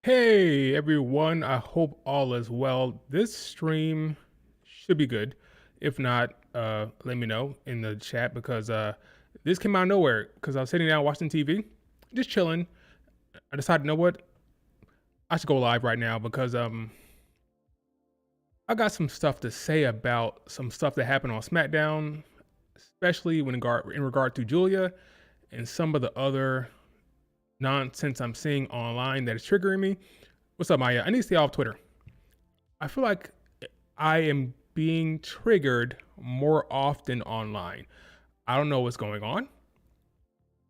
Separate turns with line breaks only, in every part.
Hey everyone, I hope all is well. This stream should be good. If not, let me know in the chat because this came out of nowhere because I was sitting down watching TV, just chilling. I decided, you know what? I should go live right now because I got some stuff to say about some stuff that happened on Smackdown, especially in regard to Giulia and some of the other nonsense I'm seeing online that is triggering me. What's up, Maya? I need to stay off Twitter. I feel like I am being triggered more often online. I don't know what's going on.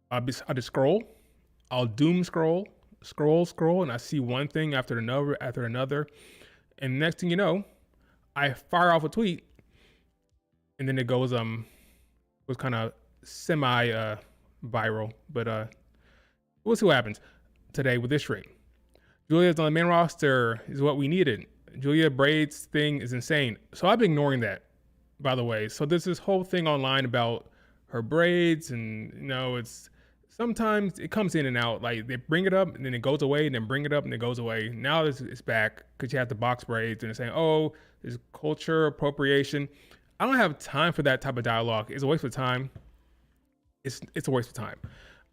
I just scroll. I'll doom scroll, and I see one thing after another. And next thing you know, I fire off a tweet, and then it was kind of semi viral. But we'll see what happens today with this stream. Giulia's on the main roster is what we needed. Giulia braids thing is insane. So I've been ignoring that, by the way. So there's this whole thing online about her braids, and it's sometimes it comes in and out. Like they bring it up and then it goes away, and then bring it up and it goes away. Now it's back because she has the box braids, and they're saying, "Oh, it's culture appropriation." I don't have time for that type of dialogue. It's a waste of time. It's a waste of time.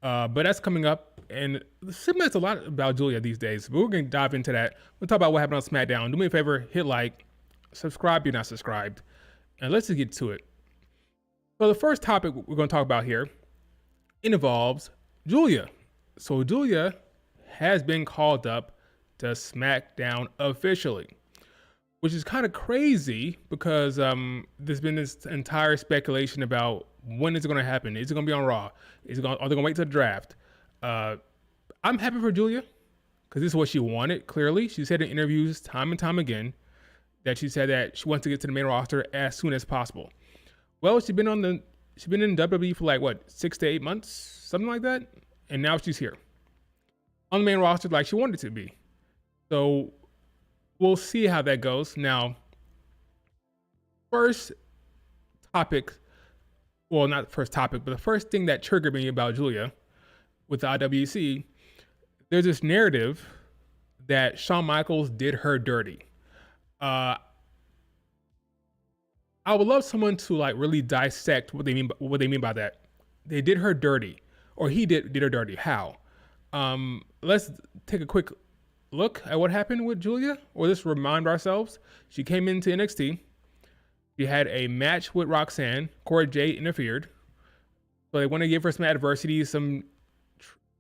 But that's coming up, and that's a lot about Giulia these days. But we're gonna dive into that. We'll talk about what happened on SmackDown. Do me a favor, hit like, subscribe if you're not subscribed, and let's just get to it. So the first topic we're gonna talk about here, it involves Giulia. So Giulia has been called up to SmackDown officially, which is kind of crazy because there's been this entire speculation about when is it going to happen. Is it going to be on Raw? Are they going to wait till the draft? I'm happy for Giulia because this is what she wanted. Clearly, she said in interviews time and time again that she said that she wants to get to the main roster as soon as possible. Well, she's been in WWE for like what 6 to 8 months, something like that, and now she's here on the main roster like she wanted to be. So we'll see how that goes. Now, first topic, well, not the first topic, but the first thing that triggered me about Giulia with the IWC, there's this narrative that Shawn Michaels did her dirty. I would love someone to like really dissect what they mean by that. They did her dirty, or he did her dirty. How? Let's take a quick look at what happened with Giulia, or just remind ourselves. She came into NXT. She had a match with Roxanne. Cora Jade interfered. So they want to give her some adversity, some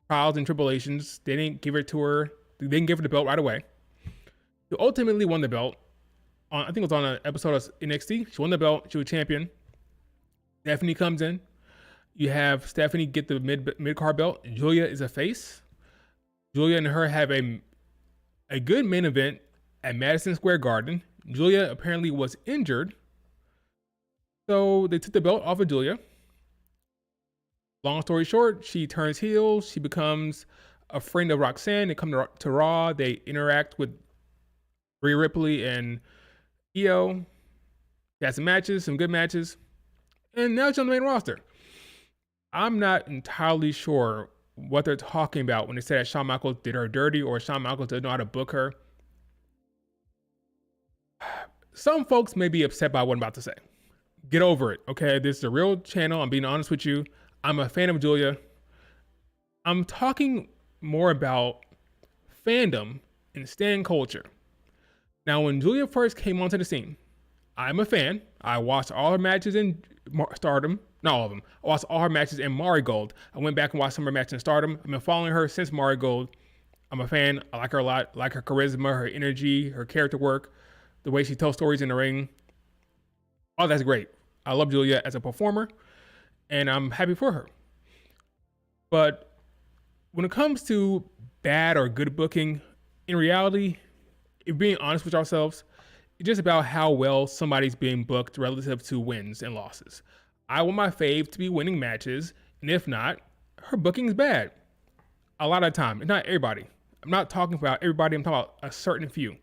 trials and tribulations. They didn't give it to her. They didn't give her the belt right away. She ultimately won the belt. I think it was on an episode of NXT. She won the belt. She was champion. Stephanie comes in. You have Stephanie get the mid card belt. Giulia is a face. Giulia and her have a good main event at Madison Square Garden. Giulia apparently was injured. So they took the belt off of Giulia. Long story short, she turns heel. She becomes a friend of Roxanne. They come to Raw. They interact with Rhea Ripley and Io. She had some matches, some good matches. And now she's on the main roster. I'm not entirely sure what they're talking about when they say that Shawn Michaels did her dirty or Shawn Michaels didn't know how to book her. Some folks may be upset by what I'm about to say. Get over it, okay? This is a real channel. I'm being honest with you. I'm a fan of Giulia. I'm talking more about fandom and stan culture. Now, when Giulia first came onto the scene, I'm a fan. I watched all her matches in Stardom. Not all of them. I watched all her matches in Marigold. I went back and watched some of her matches in Stardom. I've been following her since Marigold. I'm a fan. I like her a lot. I like her charisma, her energy, her character work, the way she tells stories in the ring. Oh, that's great. I love Giulia as a performer, and I'm happy for her. But when it comes to bad or good booking, in reality, if being honest with ourselves, it's just about how well somebody's being booked relative to wins and losses. I want my fave to be winning matches, and if not, her booking's bad. A lot of the time, not everybody. I'm not talking about everybody, I'm talking about a certain few.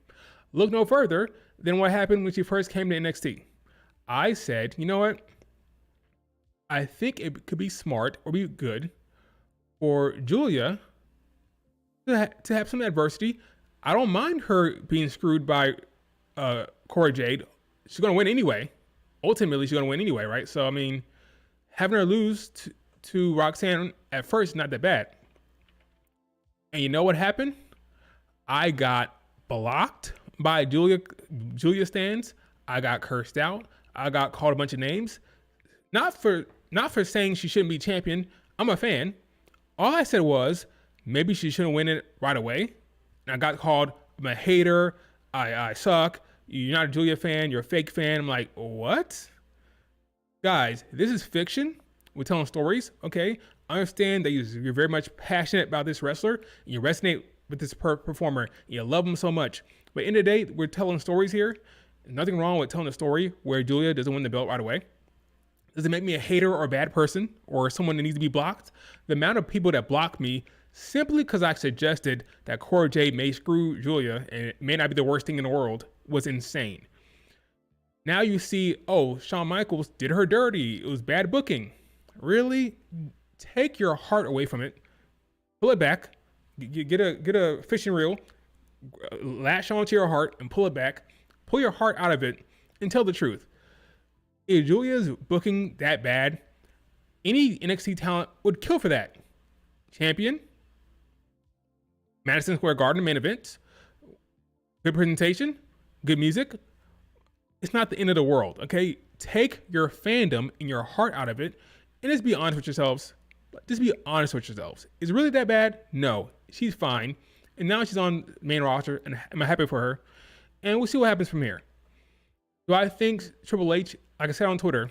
Look no further than what happened when she first came to NXT. I said, you know what? I think it could be smart or be good for Giulia to have some adversity. I don't mind her being screwed by Cora Jade. She's gonna win anyway. Ultimately, she's gonna win anyway, right? So I mean, having her lose to Roxanne at first not that bad. And you know what happened? I got blocked by Giulia stands. I got cursed out. I got called a bunch of names. Not for saying she shouldn't be champion. I'm a fan. All I said was maybe she shouldn't win it right away. And I got called I'm a hater. I suck. You're not a Giulia fan. You're a fake fan. I'm like, what? Guys, this is fiction. We're telling stories, okay? I understand that you're very much passionate about this wrestler. You resonate with this performer. You love him so much. But in the day, we're telling stories here. Nothing wrong with telling a story where Giulia doesn't win the belt right away. Does it make me a hater or a bad person or someone that needs to be blocked? The amount of people that blocked me simply because I suggested that Cora Jade may screw Giulia and it may not be the worst thing in the world was insane. Now you see, oh, Shawn Michaels did her dirty. It was bad booking. Really? Take your heart away from it. Pull it back. Get a fishing reel. Latch onto your heart and pull it back. Pull your heart out of it and tell the truth. If Giulia's booking that bad, any NXT talent would kill for that. Champion, Madison Square Garden main event, good presentation, good music. It's not the end of the world, okay? Take your fandom and your heart out of it and just be honest with yourselves. Just be honest with yourselves. Is it really that bad? No, she's fine. And now she's on main roster and I'm happy for her. And we'll see what happens from here. Do I think Triple H, like I said on Twitter,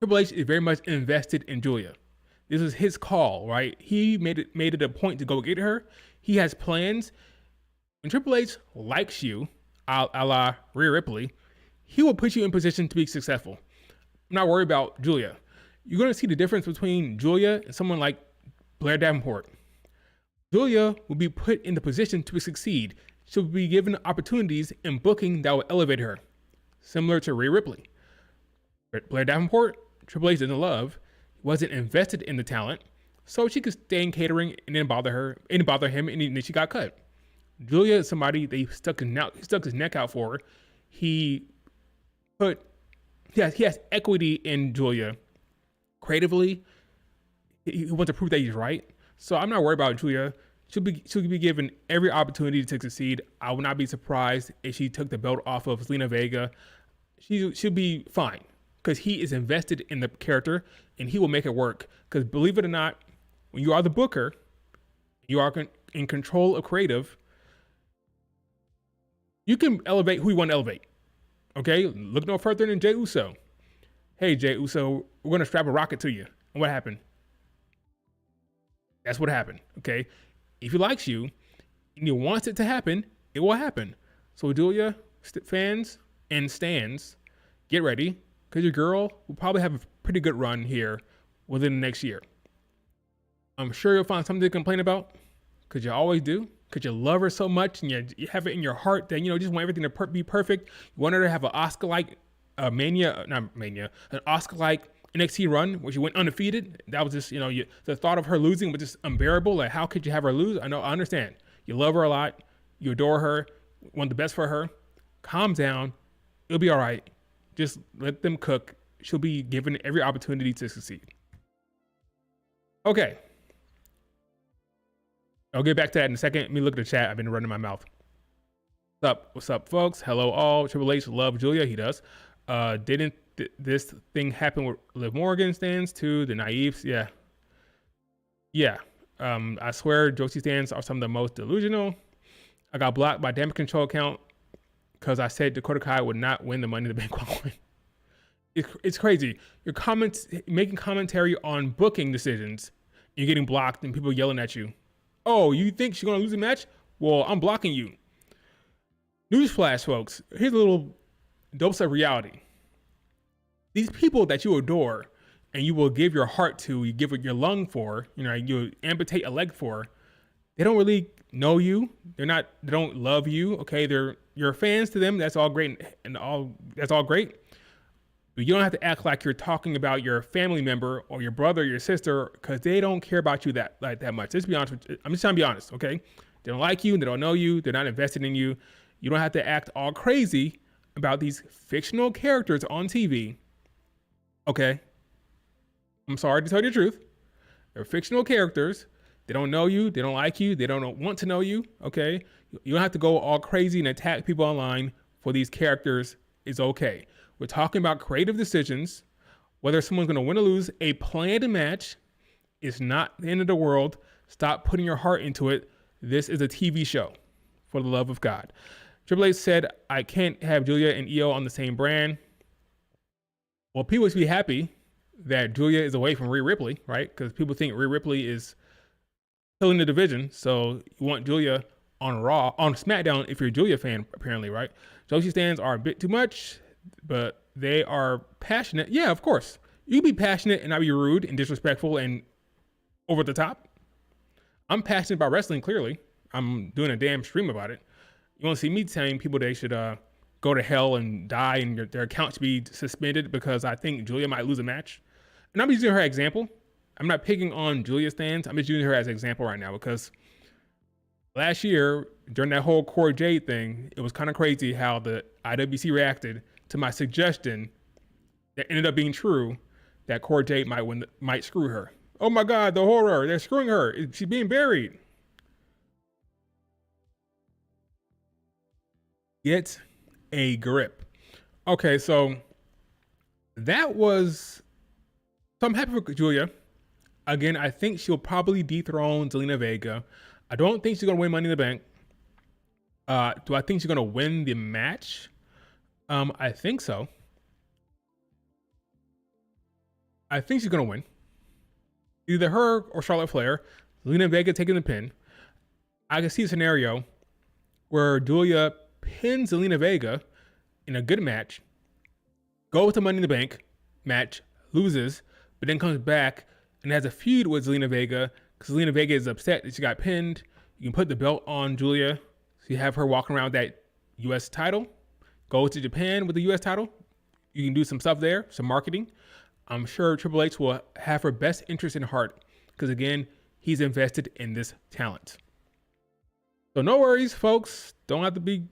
Triple H is very much invested in Giulia. This is his call, right? He made it a point to go get her. He has plans. When Triple H likes you, a la Rhea Ripley, he will put you in position to be successful. I'm not worried about Giulia. You're going to see the difference between Giulia and someone like Blair Davenport. Giulia will be put in the position to succeed. She'll be given opportunities in booking that will elevate her, similar to Rhea Ripley. Blair Davenport, Triple H didn't love, wasn't invested in the talent, so she could stay in catering and then bother him, and then she got cut. Giulia is somebody they stuck his neck out for. He has equity in Giulia. Creatively, he wants to prove that he's right. So I'm not worried about Giulia. She'll be given every opportunity to succeed. I would not be surprised if she took the belt off of Zelina Vega. She'll be fine because he is invested in the character and he will make it work. Because believe it or not, when you are the booker, you are in control of creative, you can elevate who you want to elevate. Okay? Look no further than Jey Uso. Hey, Jey Uso, we're going to strap a rocket to you. And what happened? That's what happened. Okay? If he likes you and he wants it to happen, it will happen. So Giulia, fans and stands, get ready because your girl will probably have a pretty good run here within the next year. I'm sure you'll find something to complain about because you always do. Because you love her so much and you have it in your heart that, just want everything to be perfect. You want her to have an Oscar-like an Oscar-like NXT run where she went undefeated. That was just, the thought of her losing was just unbearable. Like, how could you have her lose? I understand. You love her a lot. You adore her. Want the best for her. Calm down. It'll be all right. Just let them cook. She'll be given every opportunity to succeed. Okay. I'll get back to that in a second. Let me look at the chat. I've been running my mouth. What's up, folks? Hello, all. Triple H love Giulia. He does. Didn't this thing happen with Liv Morgan stands too? The naives, yeah. I swear, Josie stands are some of the most delusional. I got blocked by Damage Control account because I said Dakota Kai would not win the Money in the Bank qualifying. It's crazy. Your comments, making commentary on booking decisions, you're getting blocked and people yelling at you. Oh, you think she's gonna lose a match? Well, I'm blocking you. Newsflash, folks. Here's a little dose of reality. These people that you adore and you will give your heart to, you give it your lung for, you amputate a leg for, they don't really know you. They don't love you. Okay, you're fans to them. That's all great that's all great. But you don't have to act like you're talking about your family member or your brother or your sister because they don't care about you that much. Let's be honest with you. I'm just trying to be honest, okay? They don't like you. They don't know you. They're not invested in you. You don't have to act all crazy about these fictional characters on TV. Okay. I'm sorry to tell you the truth. They're fictional characters. They don't know you. They don't like you. They don't want to know you. Okay. You don't have to go all crazy and attack people online for these characters. It's okay. We're talking about creative decisions. Whether someone's going to win or lose, a planned match is not the end of the world. Stop putting your heart into it. This is a TV show, for the love of God. Triple H said, I can't have Giulia and Io on the same brand. Well, people should be happy that Giulia is away from Rhea Ripley, right? Because people think Rhea Ripley is killing the division. So you want Giulia on Raw, on SmackDown, if you're a Giulia fan, apparently, right? Joshi stands are a bit too much, but they are passionate. Yeah, of course. You can be passionate and not be rude and disrespectful and over the top. I'm passionate about wrestling, clearly. I'm doing a damn stream about it. You want to see me telling people they should go to hell and die and their account should be suspended because I think Giulia might lose a match. And I'm using her as an example. I'm not picking on Giulia's stands. I'm just using her as an example right now because last year, during that whole Cora Jade thing, it was kind of crazy how the IWC reacted to my suggestion that ended up being true that Cora Jade might screw her. Oh my God, the horror, they're screwing her. She's being buried. Get a grip. Okay, so that was, so I'm happy for Giulia. Again, I think she'll probably dethrone Zelina Vega. I don't think she's going to win Money in the Bank. Do I think she's going to win the match? I think so. I think she's going to win. Either her or Charlotte Flair. Zelina Vega taking the pin. I can see a scenario where Giulia pins Zelina Vega in a good match, goes to Money in the Bank match, loses, but then comes back and has a feud with Zelina Vega because Zelina Vega is upset that she got pinned. You can put the belt on Giulia. So you have her walking around with that U.S. title. Go to Japan with the U.S. title. You can do some stuff there, some marketing. I'm sure Triple H will have her best interest in heart because, again, he's invested in this talent. So no worries, folks. Don't have to be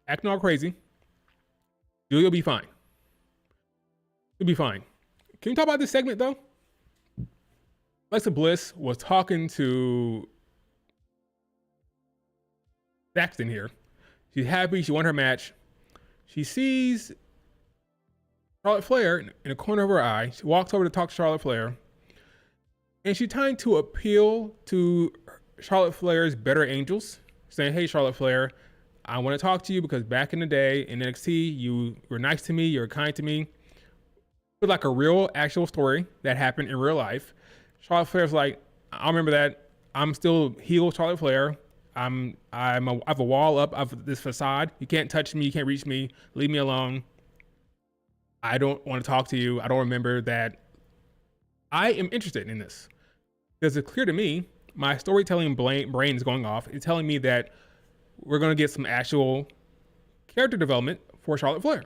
acting all crazy. Giulia will be fine. You'll be fine. Can we talk about this segment, though? Alexa Bliss was talking to Saxton here. She's happy. She won her match. She sees Charlotte Flair in the corner of her eye. She walks over to talk to Charlotte Flair. And she's trying to appeal to Charlotte Flair's better angels, saying, hey, Charlotte Flair, I want to talk to you because back in the day in NXT, you were nice to me. You were kind to me. It was like a real, actual story that happened in real life. Charlotte Flair's like, I remember that. I'm still heel Charlotte Flair. I have a wall up of this facade. You can't touch me. You can't reach me. Leave me alone. I don't want to talk to you. I don't remember that. I am interested in this because it's clear to me, my storytelling brain is going off. It's telling me that we're going to get some actual character development for Charlotte Flair.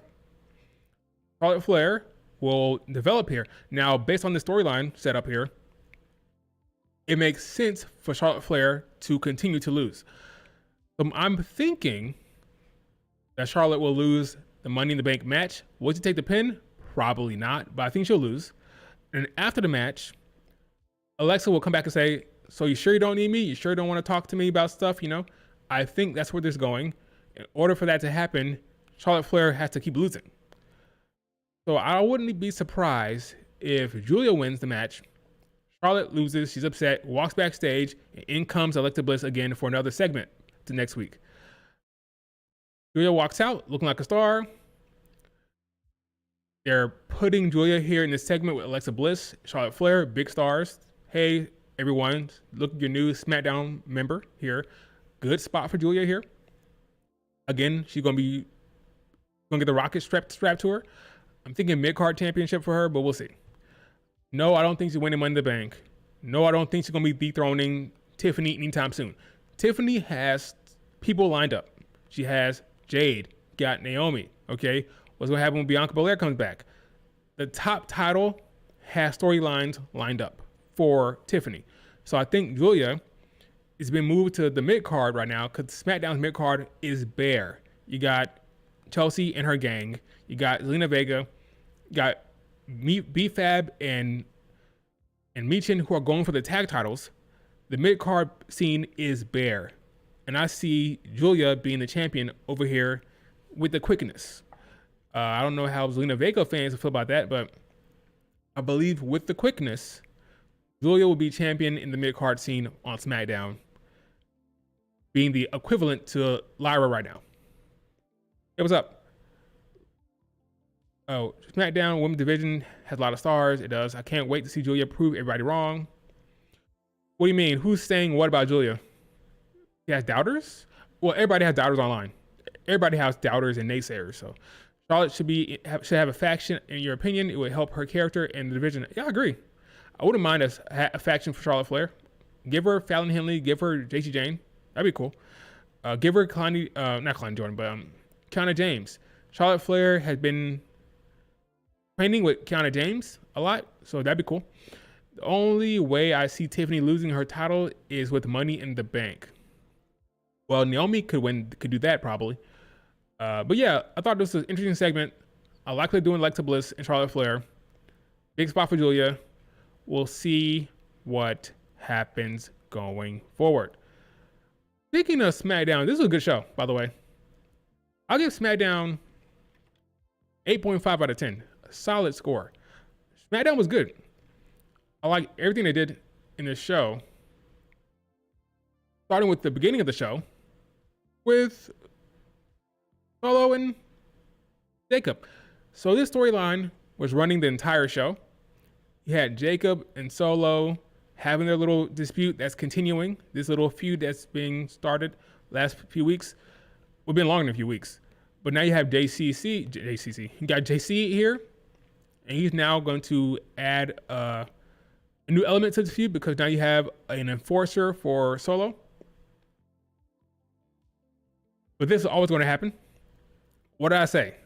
Charlotte Flair will develop here. Now, based on the storyline set up here, it makes sense for Charlotte Flair to continue to lose. So I'm thinking that Charlotte will lose the Money in the Bank match. Will she take the pin? Probably not, but I think she'll lose. And after the match, Alexa will come back and say, so you sure you don't need me? You sure you don't want to talk to me about stuff, you know? I think that's where this is going. In order for that to happen, Charlotte Flair has to keep losing. So I wouldn't be surprised if Giulia wins the match, Charlotte loses, she's upset, walks backstage, and in comes Alexa Bliss again for another segment to next week. Giulia walks out looking like a star. They're putting Giulia here in this segment with Alexa Bliss, Charlotte Flair, big stars. Hey, everyone, look at your new Smackdown member here. Good spot for Giulia here. Again, she's going to get the rocket strapped to her. I'm thinking mid-card championship for her, but we'll see. No, I don't think she's winning Money in the Bank. No, I don't think she's going to be dethroning Tiffany anytime soon. Tiffany has people lined up. She has Jade, got Naomi, okay? What's going to happen when Bianca Belair comes back? The top title has storylines lined up for Tiffany. So I think Giulia it's been moved to the mid card right now because SmackDown's mid card is bare. You got Chelsea and her gang. You got Zelina Vega. You got B-Fab and Michin who are going for the tag titles. The mid card scene is bare, and I see Giulia being the champion over here with the quickness. I don't know how Zelina Vega fans feel about that, but I believe with the quickness, Giulia will be champion in the mid card scene on SmackDown, being the equivalent to Lyra right now. Hey, what's up? Oh, SmackDown Women's Division has a lot of stars. It does. I can't wait to see Giulia prove everybody wrong. What do you mean? Who's saying what about Giulia? He has doubters? Well, everybody has doubters online. Everybody has doubters and naysayers. So Charlotte should have a faction. In your opinion, it would help her character and the division. Yeah, I agree. I wouldn't mind a faction for Charlotte Flair. Give her Fallon Henley. Give her JC Jane. That'd be cool. Give her not Kalani Jordan, but Kiana James. Charlotte Flair has been training with Kiana James a lot, so that'd be cool. The only way I see Tiffany losing her title is with Money in the Bank. Well, Naomi could do that probably. But yeah, I thought this was an interesting segment. I like they're doing Alexa Bliss and Charlotte Flair. Big spot for Giulia. We'll see what happens going forward. Speaking of SmackDown, this was a good show, by the way. I'll give SmackDown 8.5 out of 10. A solid score. SmackDown was good. I like everything they did in this show. Starting with the beginning of the show with Solo and Jacob. So this storyline was running the entire show. You had Jacob and Solo having their little dispute that's continuing. This little feud that's being started last few weeks. Well, been longer than a few weeks. But now you have JCC. You got JC here, and he's now going to add a new element to the feud because now you have an enforcer for Solo. But this is always going to happen. What did I say?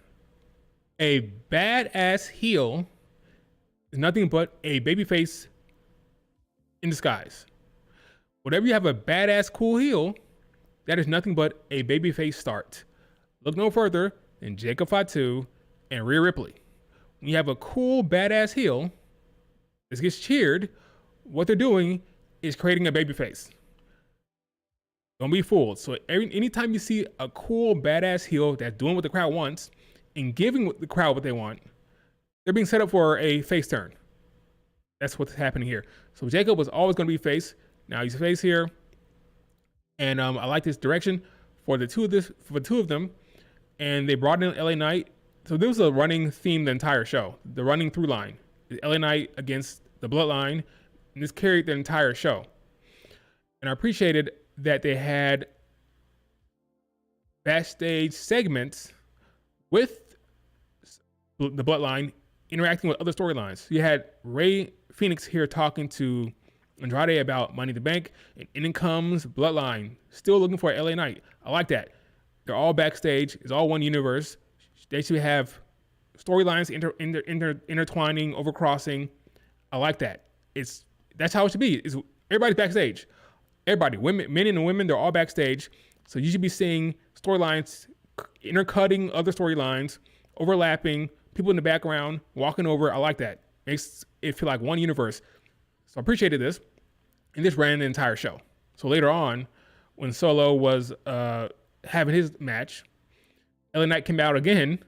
A badass heel is nothing but a babyface in disguise. Whenever you have a badass cool heel, that is nothing but a babyface start. Look no further than Jacob Fatu and Rhea Ripley. When you have a cool badass heel that gets cheered, what they're doing is creating a babyface. Don't be fooled. So anytime you see a cool badass heel that's doing what the crowd wants and giving the crowd what they want, they're being set up for a face turn. That's what's happening here. So Jacob was always going to be face. Now he's face here, and I like this direction for the two of them. And they brought in LA Knight. So there was a running theme the entire show. The running through line is LA Knight against the Bloodline, and this carried the entire show. And I appreciated that they had backstage segments with the Bloodline interacting with other storylines. You had Ray Phoenix here talking to Andrade about Money in the Bank, and in comes Bloodline, still looking for LA Knight. I like that. They're all backstage. It's all one universe. They should have storylines intertwining, overcrossing. I like that. That's how it should be. Everybody's backstage. Everybody, men and women, they're all backstage. So you should be seeing storylines intercutting other storylines, overlapping, people in the background, walking over. I like that. Makes it feel like one universe. So I appreciated this. And this ran the entire show. So later on, when Solo was having his match, LA Knight came out again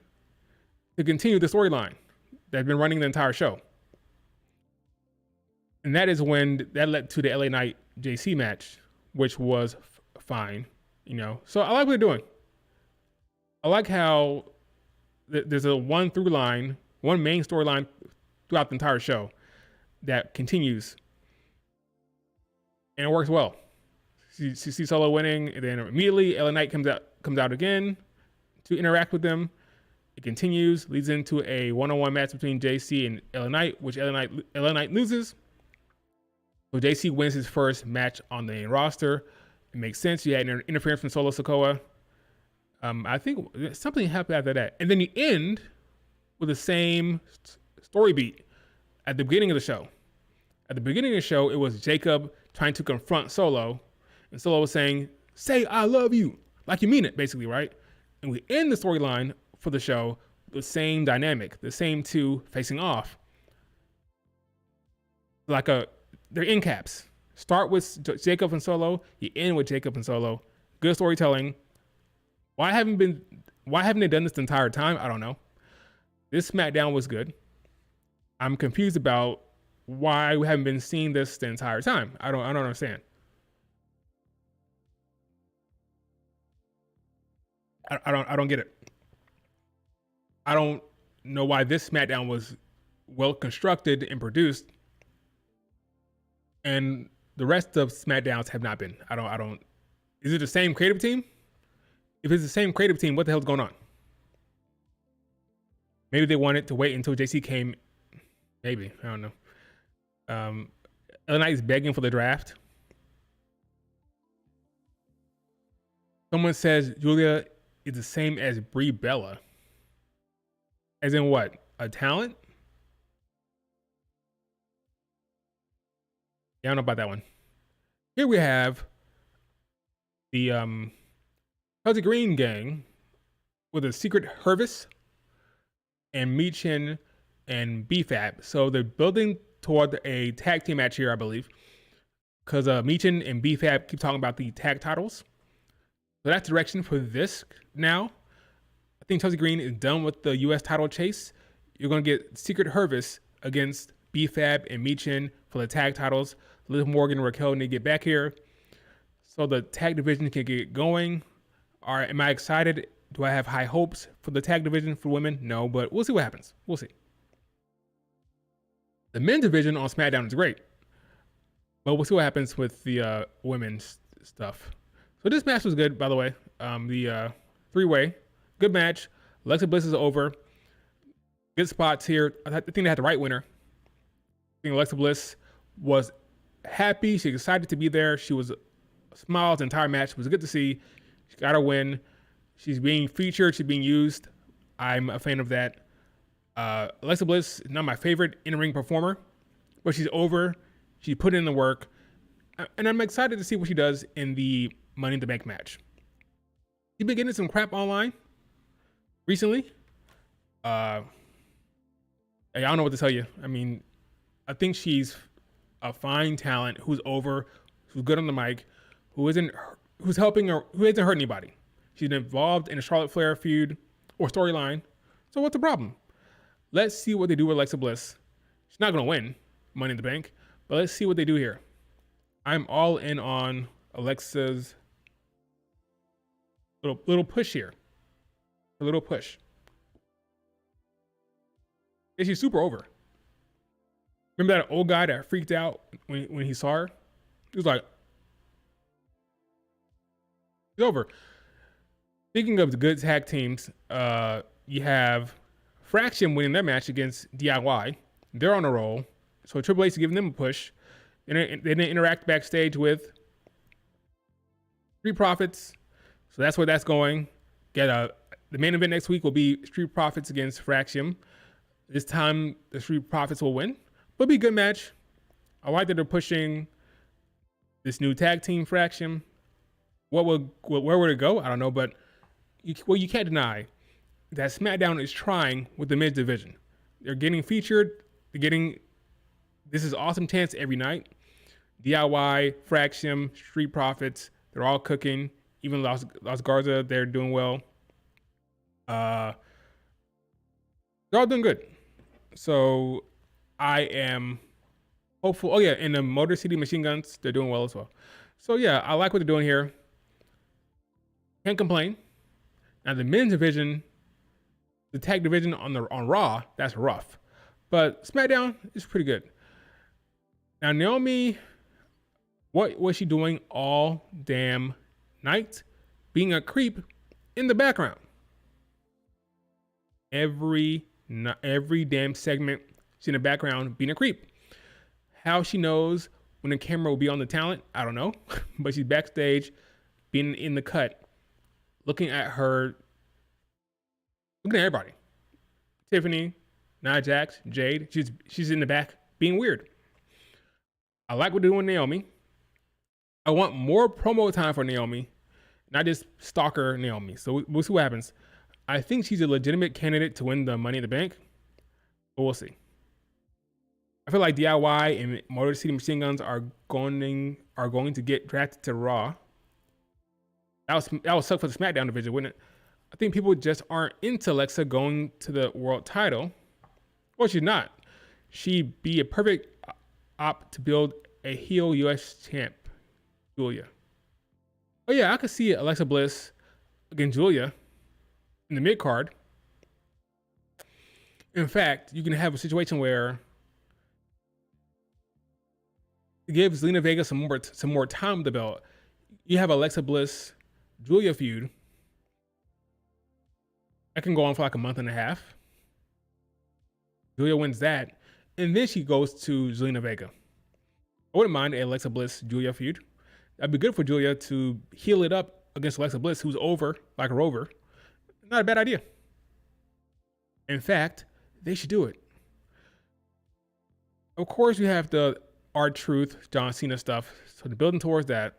to continue the storyline that had been running the entire show. And that is when that led to the LA Knight JC match, which was fine, So I like what they're doing. I like how there's a one main storyline throughout the entire show that continues, and it works well. You see Solo winning, and then immediately LA Knight comes out again to interact with them. It continues, leads into a one-on-one match between JC and LA Knight, which LA Knight loses. So JC wins his first match on the main roster. It makes sense. You had an interference from Solo Sikoa. I think something happened after that. And then you end with the same story beat at the beginning of the show. At the beginning of the show, it was Jacob trying to confront Solo, And Solo was saying, "Say I love you," like you mean it, basically, right? And we end the storyline for the show the same dynamic, the same two facing off, like they're in caps. Start with Jacob and Solo, you end with Jacob and Solo. Good storytelling. Why haven't they done this the entire time? I don't know. This SmackDown was good. I'm confused about why we haven't been seeing this the entire time. I don't understand. I don't get it. I don't know why this SmackDown was well constructed and produced, and the rest of SmackDowns have not been. I don't. Is it the same creative team? If it's the same creative team, what the hell's going on? Maybe they wanted to wait until JC came. Maybe, I don't know. LA Knight's begging for the draft. Someone says Giulia is the same as Brie Bella. As in what? A talent? Yeah, I don't know about that one. Here we have the Chelsea Green gang with a secret Hervis and Michin and BFAB. So they're building toward a tag team match here, I believe, because Michin and BFAB keep talking about the tag titles. So that's the direction for this now. I think Chelsea Green is done with the U.S. title chase. You're going to get Secret Hervis against BFAB and Michin for the tag titles. Liv Morgan and Raquel need to get back here so the tag division can get going. All right, am I excited? Do I have high hopes for the tag division for women? No, but we'll see what happens. We'll see. The men's division on SmackDown is great, but we'll see what happens with the women's stuff. So this match was good, by the way. The three-way, good match. Alexa Bliss is over. Good spots here. I think they had the right winner. I think Alexa Bliss was happy. She's excited to be there. She was smiled the entire match. It was good to see. She got her win. She's being featured. She's being used. I'm a fan of that. Alexa Bliss is not my favorite in-ring performer, but she's over. She put in the work. And I'm excited to see what she does in the Money in the Bank match. She's been getting some crap online recently. I don't know what to tell you. I mean, I think she's a fine talent who's over, who's good on the mic, who's helping her, who hasn't hurt anybody. She's been involved in a Charlotte Flair feud or storyline. So what's the problem? Let's see what they do with Alexa Bliss. She's not going to win Money in the Bank, but let's see what they do here. I'm all in on Alexa's little push here. A little push. And she's super over. Remember that old guy that freaked out when he saw her? He was like, he's over. Speaking of the good tag teams, you have Fraction winning their match against DIY. They're on a roll. So Triple H is giving them a push. They didn't interact backstage with Street Profits. So that's where that's going. The main event next week will be Street Profits against Fraction. This time, the Street Profits will win. But it'll be a good match. I like that they're pushing this new tag team Fraction. Where would it go? I don't know, but you can't deny that SmackDown is trying with the men's division. They're getting featured. This is awesome chance every night. DIY, Fraction, Street Profits, they're all cooking. Even Las Garza, they're doing well. They're all doing good. So I am hopeful. Oh yeah, and the Motor City Machine Guns, they're doing well as well. So yeah, I like what they're doing here. Can't complain. Now the men's division, the tag division on Raw, that's rough. But SmackDown is pretty good. Now Naomi, what was she doing all damn night? Being a creep in the background. Every damn segment, she's in the background being a creep. How she knows when the camera will be on the talent, I don't know. But she's backstage, being in the cut, looking at everybody. Tiffany, Nia Jax, Jade, she's in the back being weird. I like what they're doing with Naomi. I want more promo time for Naomi, not just stalker Naomi. So we'll see what happens. I think she's a legitimate candidate to win the Money in the Bank, but we'll see. I feel like DIY and Motor City Machine Guns are going to get drafted to Raw. That would suck for the SmackDown division, wouldn't it? I think people just aren't into Alexa going to the world title. Well, she's not. She'd be a perfect op to build a heel US champ, Giulia. Oh yeah, I could see Alexa Bliss against Giulia in the mid card. In fact, you can have a situation where it gives Zelina Vega some more time with the belt. You have Alexa Bliss, Giulia feud. That can go on for like a month and a half. Giulia wins that, and then she goes to Zelina Vega. I wouldn't mind a Alexa Bliss Giulia feud. That'd be good for Giulia to heal it up against Alexa Bliss, who's over like a rover. Not a bad idea. In fact, they should do it. Of course, we have the R-Truth, John Cena stuff. So they're building towards that.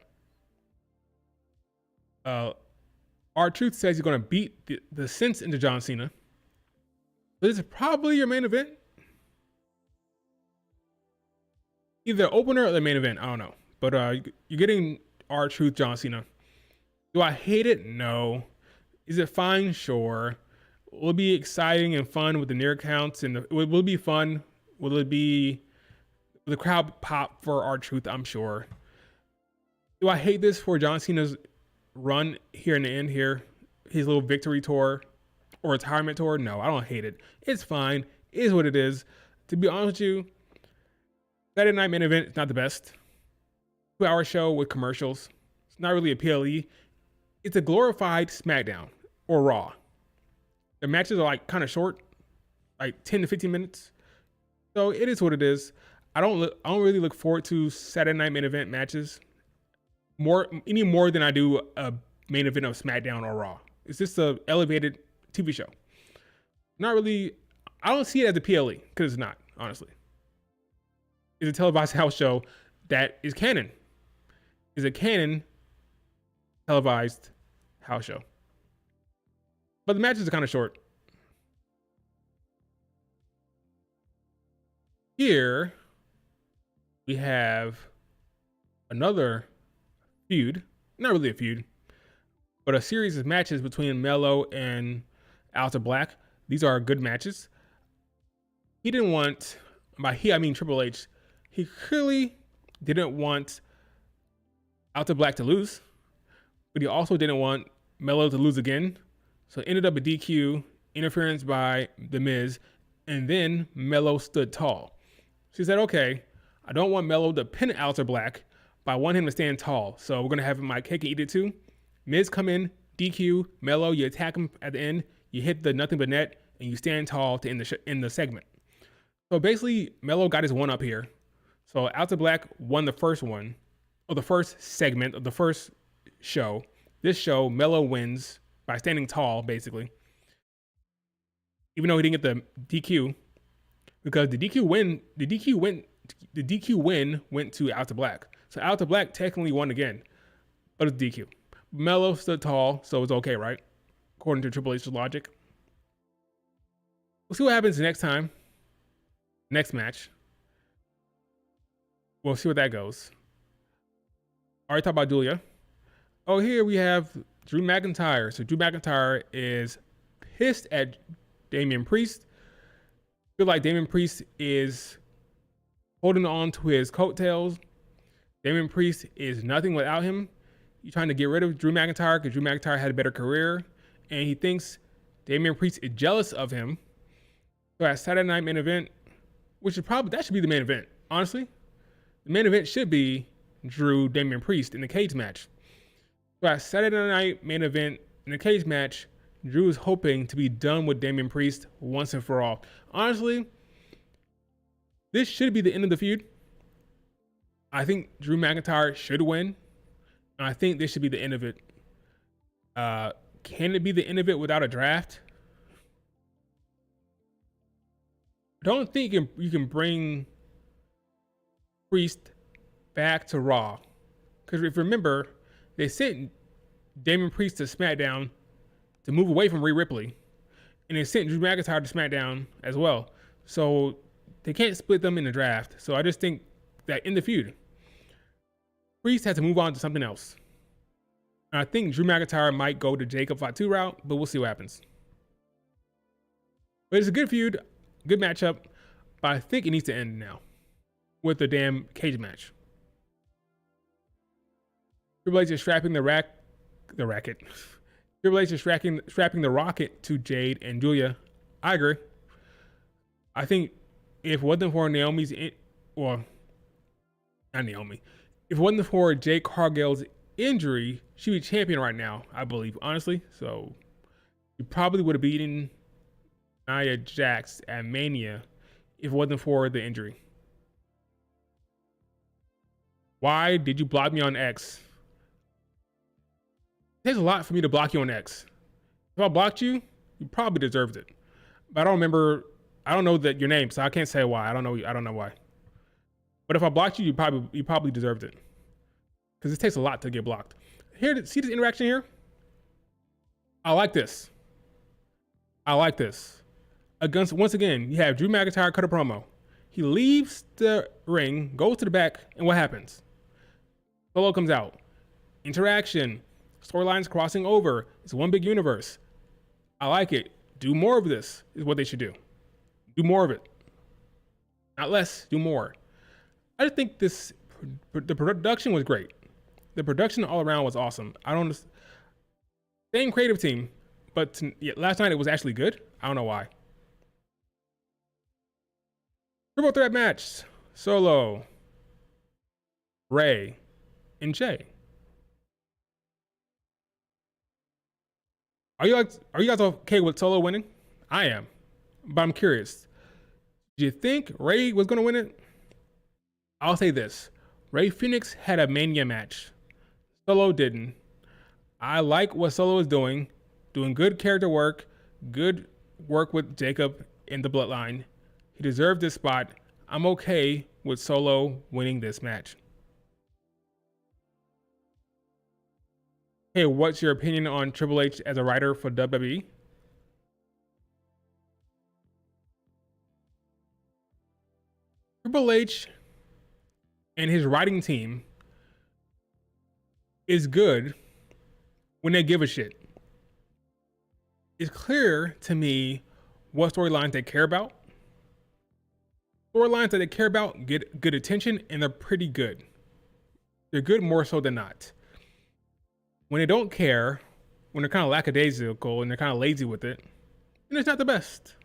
R-Truth says he's going to beat the sense into John Cena. This is probably your main event. Either opener or the main event. I don't know. But you're getting R-Truth, John Cena. Do I hate it? No. Is it fine? Sure. Will it be exciting and fun with the near counts? And will it be fun? Will it be the crowd pop for R-Truth? I'm sure. Do I hate this for John Cena's run here in the end here? His little victory tour or retirement tour? No, I don't hate it. It's fine. It is what it is. To be honest with you, Saturday Night Main Event is not the best. 2-hour show with commercials. It's not really a PLE. It's a glorified SmackDown or Raw. The matches are like kind of short, like 10 to 15 minutes. So it is what it is. I don't really look forward to Saturday Night Main Event matches any more than I do a main event of SmackDown or Raw. It's just a elevated TV show. Not really. I don't see it as a PLE because it's not, honestly. It's a televised house show that is canon. It's a canon televised house show. But the matches are kind of short. Here we have another feud. Not really a feud, but a series of matches between Melo and Aleister Black. These are good matches. He didn't want, by he I mean Triple H, he clearly didn't want Aleister Black to lose, but he also didn't want Melo to lose again. So it ended up a DQ, interference by The Miz, and then Melo stood tall. She said, okay, I don't want Melo to pin Aleister Black, but I want him to stand tall. So we're going to have my cake and eat it too. Miz come in, DQ, Melo, you attack him at the end, you hit the nothing but net, and you stand tall to end the segment. So basically, Melo got his one up here. So Aleister Black won the first one, or the first segment of the first show. This show, Melo wins by standing tall, basically. Even though he didn't get the DQ, because the DQ win went to Aleister Black. So Aleister Black technically won again, but it's DQ. Melo stood tall, so it's okay, right? According to Triple H's logic. We'll see what happens next time. Next match. We'll see what that goes. Already talked about Giulia. Oh, here we have Drew McIntyre. So Drew McIntyre is pissed at Damian Priest. I feel like Damian Priest is holding on to his coattails. Damian Priest is nothing without him. You're trying to get rid of Drew McIntyre because Drew McIntyre had a better career, and he thinks Damian Priest is jealous of him. So at Saturday Night Main Event, that should be the main event, honestly. The main event should be Drew Damian Priest in the cage match. So at Saturday Night Main Event in the cage match, Drew is hoping to be done with Damian Priest once and for all. Honestly, this should be the end of the feud. I think Drew McIntyre should win. And I think this should be the end of it. Can it be the end of it without a draft? I don't think you can bring Priest back to Raw Because if you remember, they sent Damon Priest to SmackDown to move away from Rhea Ripley, and they sent Drew McIntyre to SmackDown as well. So they can't split them in the draft. So I just think that in the feud, Priest had to move on to something else. And I think Drew McIntyre might go to Jacob Fatu route, but we'll see what happens. But it's a good feud, good matchup, but I think it needs to end now with the damn cage match. Triple H is strapping the racket. Triple H is strapping the rocket to Jade and Giulia. I agree. I think if it wasn't for Naomi's, well, not Naomi, if it wasn't for Jade Cargill's injury, she'd be champion right now, I believe, honestly. So you probably would have beaten Nia Jax at Mania if it wasn't for the injury. Why did you block me on X? It takes a lot for me to block you on X. If I blocked you, you probably deserved it. But I don't remember. I don't know that your name, so I can't say why. I don't know why. But if I blocked you, you probably deserved it. Because it takes a lot to get blocked. Here, see this interaction here? I like this. Against, once again, you have Drew McIntyre cut a promo. He leaves the ring, goes to the back, and what happens? Solo comes out. Interaction. Storylines crossing over. It's one big universe. I like it. Do more of this is what they should do. Do more of it. Not less, do more. I just think the production was great. The production all around was awesome. Same creative team, but last night it was actually good. I don't know why. Triple threat match. Solo, Ray, and Jay. Are you guys okay with Solo winning? I am, but I'm curious. Do you think Ray was going to win it? I'll say this. Ray Phoenix had a Mania match. Solo didn't. I like what Solo is doing good character work, good work with Jacob in the bloodline. He deserved this spot. I'm okay with Solo winning this match. Hey, what's your opinion on Triple H as a writer for WWE? Triple H and his writing team is good when they give a shit. It's clear to me what storylines they care about. Storylines that they care about get good attention, and they're pretty good. They're good more so than not. When they don't care, when they're kind of lackadaisical and they're kind of lazy with it, then it's not the best.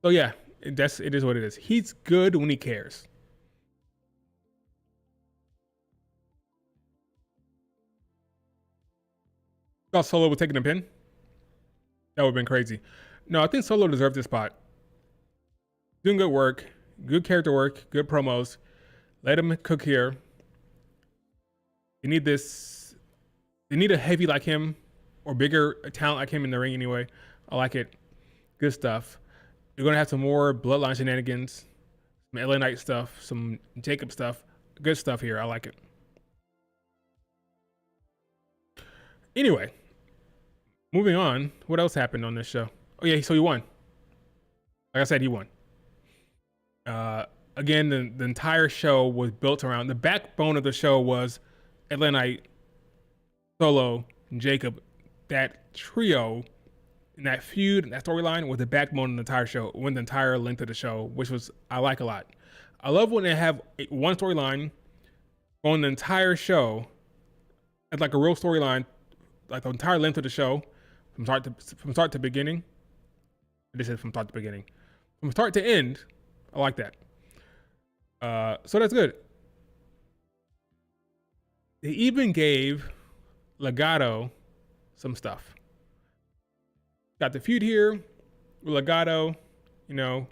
So yeah, it is what it is. He's good when he cares. Thought Solo was taking a pin? That would have been crazy. No, I think Solo deserved this spot. Doing good work, good character work, good promos. Let him cook here. They need this. They need a heavy like him or bigger talent like him in the ring anyway. I like it. Good stuff. You're going to have some more bloodline shenanigans, some LA Knight stuff, some Jacob stuff. Good stuff here. I like it. Anyway, moving on. What else happened on this show? Oh, yeah, so he won. Like I said, he won. Again, the entire show was built around, the backbone of the show was LA Knight, Solo, and Jacob. That trio and that feud and that storyline was the backbone of the entire show, went the entire length of the show, which was, I like a lot. I love when they have one storyline on the entire show as like a real storyline, like the entire length of the show, from start to beginning. This is from start to beginning. From start to end, I like that. So that's good. They even gave Legado some stuff. Got the feud here with Legado. You know,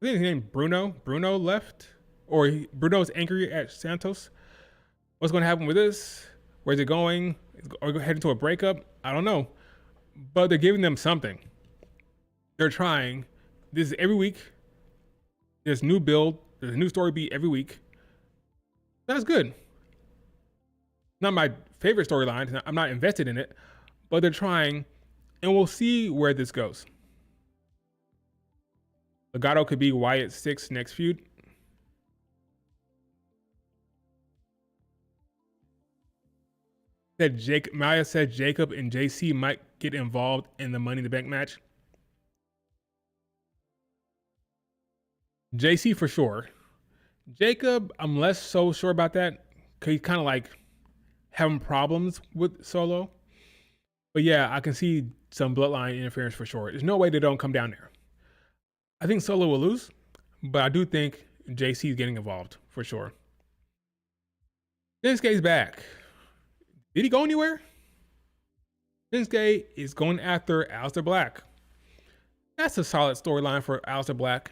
I think his name Bruno. Bruno left, or Bruno's angry at Santos. What's going to happen with this? Where's it going? Are we heading to a breakup? I don't know. But they're giving them something. They're trying. This is every week. There's new build. There's a new story beat every week. That's good. Not my favorite storyline. I'm not invested in it, but they're trying, and we'll see where this goes. Legato could be Wyatt's 6th next feud. Maya said Jacob and JC might get involved in the Money in the Bank match. JC for sure. Jacob, I'm less so sure about that because he's kind of like having problems with Solo. But yeah, I can see some bloodline interference for sure. There's no way they don't come down there. I think Solo will lose, but I do think JC is getting involved for sure. Shinsuke's back. Did he go anywhere? Shinsuke is going after Aleister Black. That's a solid storyline for Aleister Black.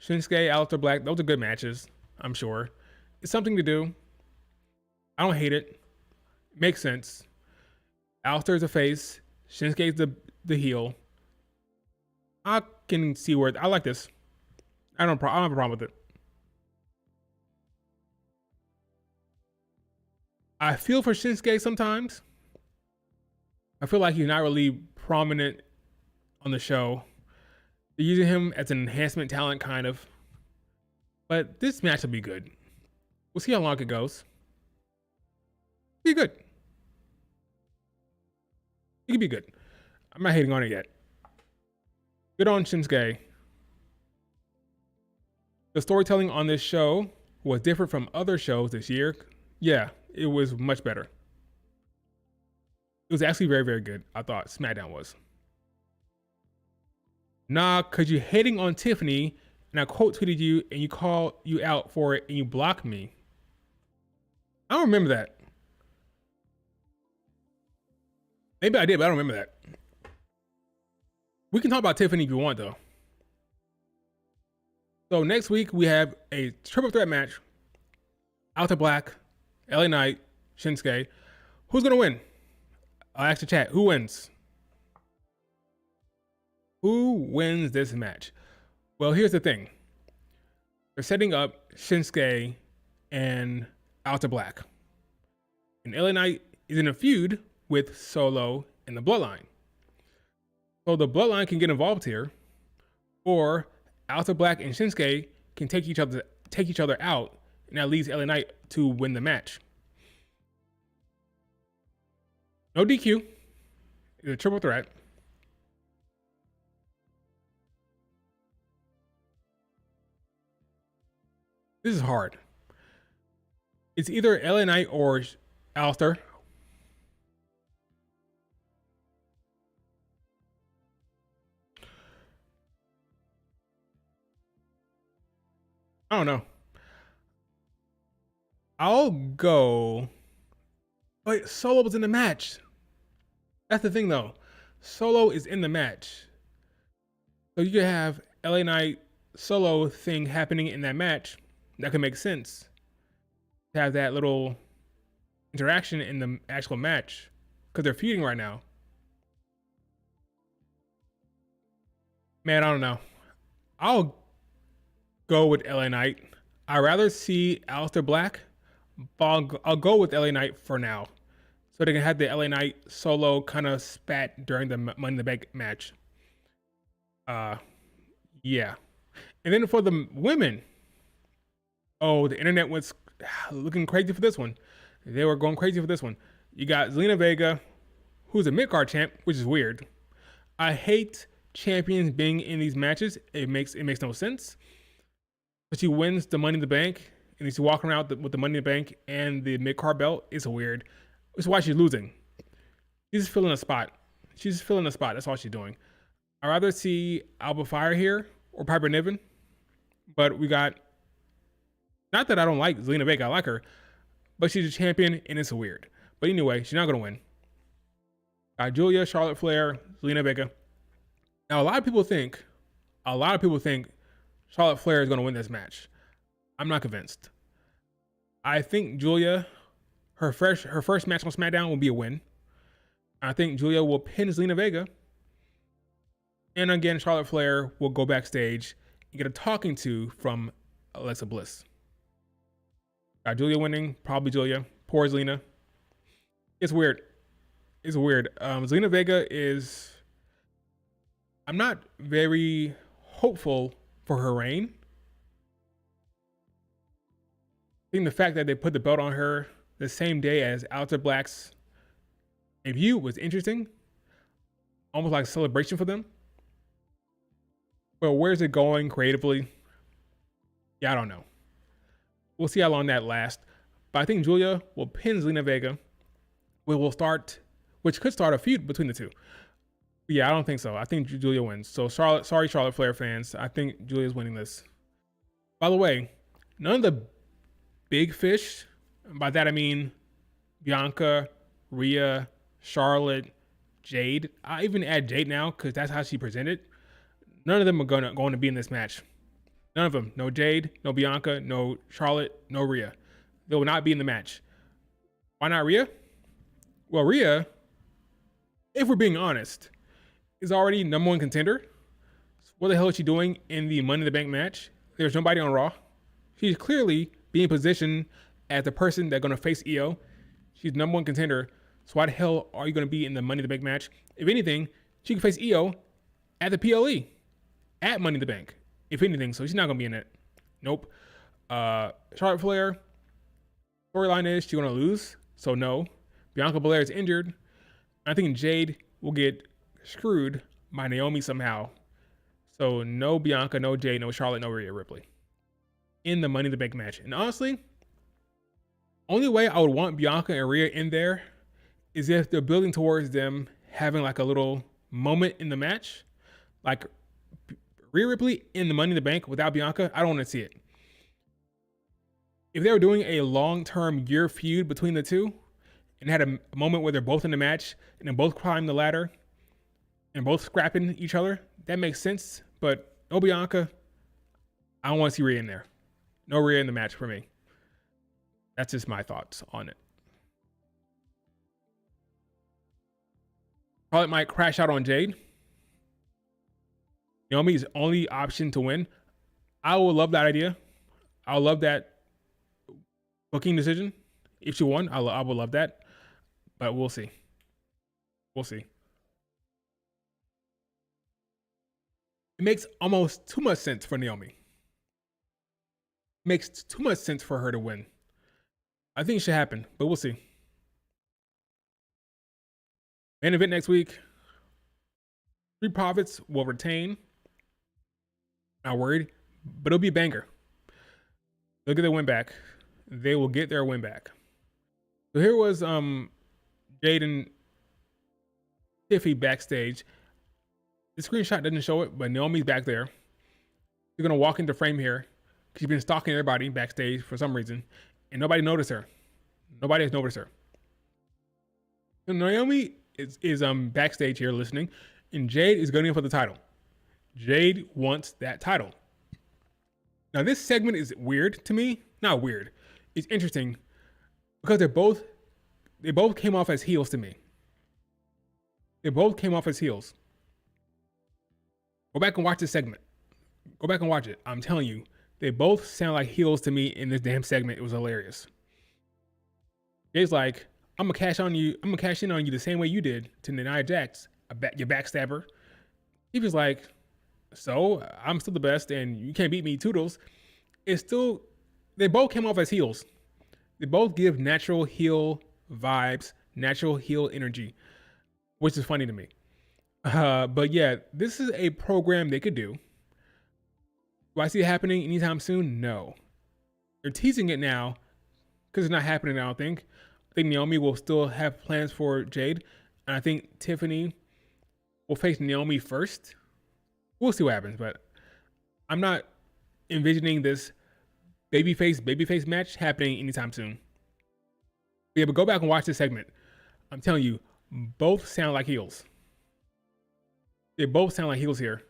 Shinsuke, Aleister Black, those are good matches, I'm sure. It's something to do. I don't hate it. Makes sense. Aleister is a face. Shinsuke is the heel. I can see where I like this. I don't have a problem with it. I feel for Shinsuke sometimes. I feel like he's not really prominent on the show. They're using him as an enhancement talent, kind of. But this match will be good. We'll see how long it goes. Be good. It could be good. I'm not hating on it yet. Good on Shinsuke. The storytelling on this show was different from other shows this year. Yeah, it was much better. It was actually very, very good, I thought Smackdown was. Nah, cause you're hating on Tiffany, and I quote tweeted you, and you called you out for it, and you blocked me. I don't remember that. Maybe I did, but I don't remember that. We can talk about Tiffany if you want, though. So next week we have a triple threat match. Aleister Black, LA Knight, Shinsuke. Who's gonna win? I'll ask the chat. Who wins? Who wins this match? Well, here's the thing. They're setting up Shinsuke and Aleister Black. And LA Knight is in a feud with Solo and the Bloodline. So the Bloodline can get involved here, or Aleister Black and Shinsuke can take each other out, and that leads LA Knight to win the match. No DQ. It's a triple threat. This is hard. It's either LA Knight or Aleister. I don't know. I'll go. Wait, Solo was in the match. That's the thing, though. Solo is in the match. So you could have LA Knight Solo thing happening in that match. That could make sense. To have that little interaction in the actual match. Because they're feuding right now. Man, I don't know. I'll go with LA Knight. I'd rather see Aleister Black, but I'll go with LA Knight for now. So they can have the LA Knight Solo kind of spat during the Money in the Bank match. Yeah. And then for the women, oh, the internet was looking crazy for this one. They were going crazy for this one. You got Zelina Vega, who's a mid-card champ, which is weird. I hate champions being in these matches. It makes no sense. But she wins the Money in the Bank, and she's walking around with the Money in the Bank and the mid-card belt. It's weird. It's why she's losing. She's just filling a spot. She's just filling a spot. That's all she's doing. I'd rather see Alba Fire here or Piper Niven. But we got, not that I don't like Zelina Vega, I like her, but she's a champion and it's weird. But anyway, she's not going to win. Giulia, Charlotte Flair, Zelina Vega. Now, a lot of people think Charlotte Flair is going to win this match. I'm not convinced. I think Giulia, her first match on SmackDown will be a win. I think Giulia will pin Zelina Vega. And again, Charlotte Flair will go backstage and get a talking to from Alexa Bliss. Got Giulia winning, probably Giulia. Poor Zelina. It's weird. It's weird. Zelina Vega is. I'm not very hopeful for her reign. I think the fact that they put the belt on her the same day as Aleister Black's debut was interesting. Almost like a celebration for them. But where's it going creatively? Yeah, I don't know. We'll see how long that lasts. But I think Giulia will pin Zelina Vega, which could start a feud between the two. But yeah, I don't think so. I think Giulia wins. So sorry, Charlotte Flair fans. I think Giulia's winning this. By the way, none of the big fish, by that I mean Bianca, Rhea, Charlotte, Jade. I even add Jade now because that's how she presented. None of them are going to be in this match. None of them. No Jade, no Bianca, no Charlotte, no Rhea. They will not be in the match. Why not Rhea? Well, Rhea, if we're being honest, is already number one contender. What the hell is she doing in the Money in the Bank match? There's nobody on Raw. She's clearly being positioned as the person that's going to face Io. She's number one contender. So why the hell are you going to be in the Money in the Bank match? If anything, she can face Io at the PLE, at Money in the Bank. If anything, so she's not going to be in it. Nope. Charlotte Flair, storyline is she's going to lose. So no. Bianca Belair is injured. I think Jade will get screwed by Naomi somehow. So no Bianca, no Jade, no Charlotte, no Rhea Ripley in the Money in the Bank match. And honestly, only way I would want Bianca and Rhea in there is if they're building towards them having like a little moment in the match. Like Rhea Ripley in the Money in the Bank without Bianca, I don't want to see it. If they were doing a long-term year feud between the two and had a moment where they're both in the match and then both climb the ladder and both scrapping each other, that makes sense. But no Bianca, I don't want to see Rhea in there. No Rhea in the match for me. That's just my thoughts on it. Charlotte might crash out on Jade. Naomi's only option to win. I would love that idea. I would love that booking decision. If she won, I would love that. But we'll see. We'll see. It makes almost too much sense for Naomi. It makes too much sense for her to win. I think it should happen, but we'll see. Main event next week. Street Profits will retain. Not worried, but it'll be a banger. They'll get their win back. They will get their win back. So here was Jade and Tiffy backstage. The screenshot doesn't show it, but Naomi's back there. She's gonna walk into frame here. She's been stalking everybody backstage for some reason, and nobody noticed her. Nobody has noticed her. So Naomi is backstage here listening, and Jade is going in for the title. Jade wants that title. Now this segment is weird to me. Not weird. It's interesting because they both came off as heels to me. They both came off as heels. Go back and watch this segment. Go back and watch it. I'm telling you, they both sound like heels to me in this damn segment. It was hilarious. Jade's like, I'm gonna cash in on you the same way you did to Nia Jax, your backstabber. He was like, so I'm still the best and you can't beat me, Toodles. They both came off as heels. They both give natural heel vibes, natural heel energy, which is funny to me. But yeah, this is a program they could do. Do I see it happening anytime soon? No. They're teasing it now because it's not happening, I don't think. I think Naomi will still have plans for Jade. And I think Tiffany will face Naomi first. We'll see what happens, but I'm not envisioning this babyface match happening anytime soon. Yeah, but go back and watch this segment. I'm telling you, both sound like heels. They both sound like heels here.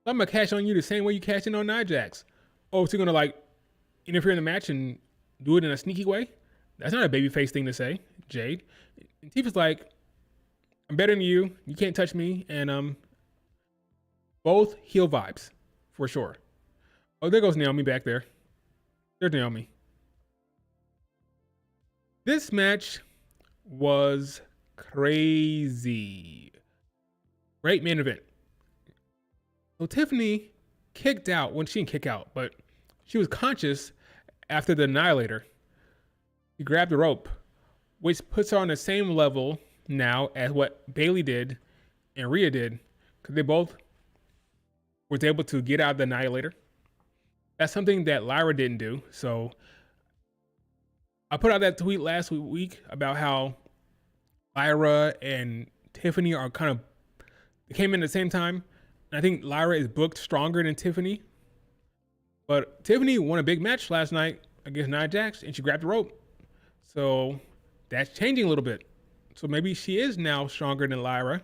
I'm gonna cash on you the same way you cash in on Nia Jax. Oh, so you're gonna like interfere in the match and do it in a sneaky way? That's not a babyface thing to say, Jade. And Tifa's like, I'm better than you. You can't touch me. And both heel vibes for sure. Oh, there goes Naomi back there. There's Naomi. This match was crazy. Great main event. So Tiffany kicked out. Well, she didn't kick out, but she was conscious after the Annihilator. She grabbed the rope, which puts her on the same level now as what Bayley did and Rhea did, because they both was able to get out of the Annihilator. That's something that Lyra didn't do. So I put out that tweet last week about how Lyra and Tiffany are kind of, they came in at the same time. And I think Lyra is booked stronger than Tiffany. But Tiffany won a big match last night against Nia Jax, and she grabbed the rope. So that's changing a little bit. So maybe she is now stronger than Lyra.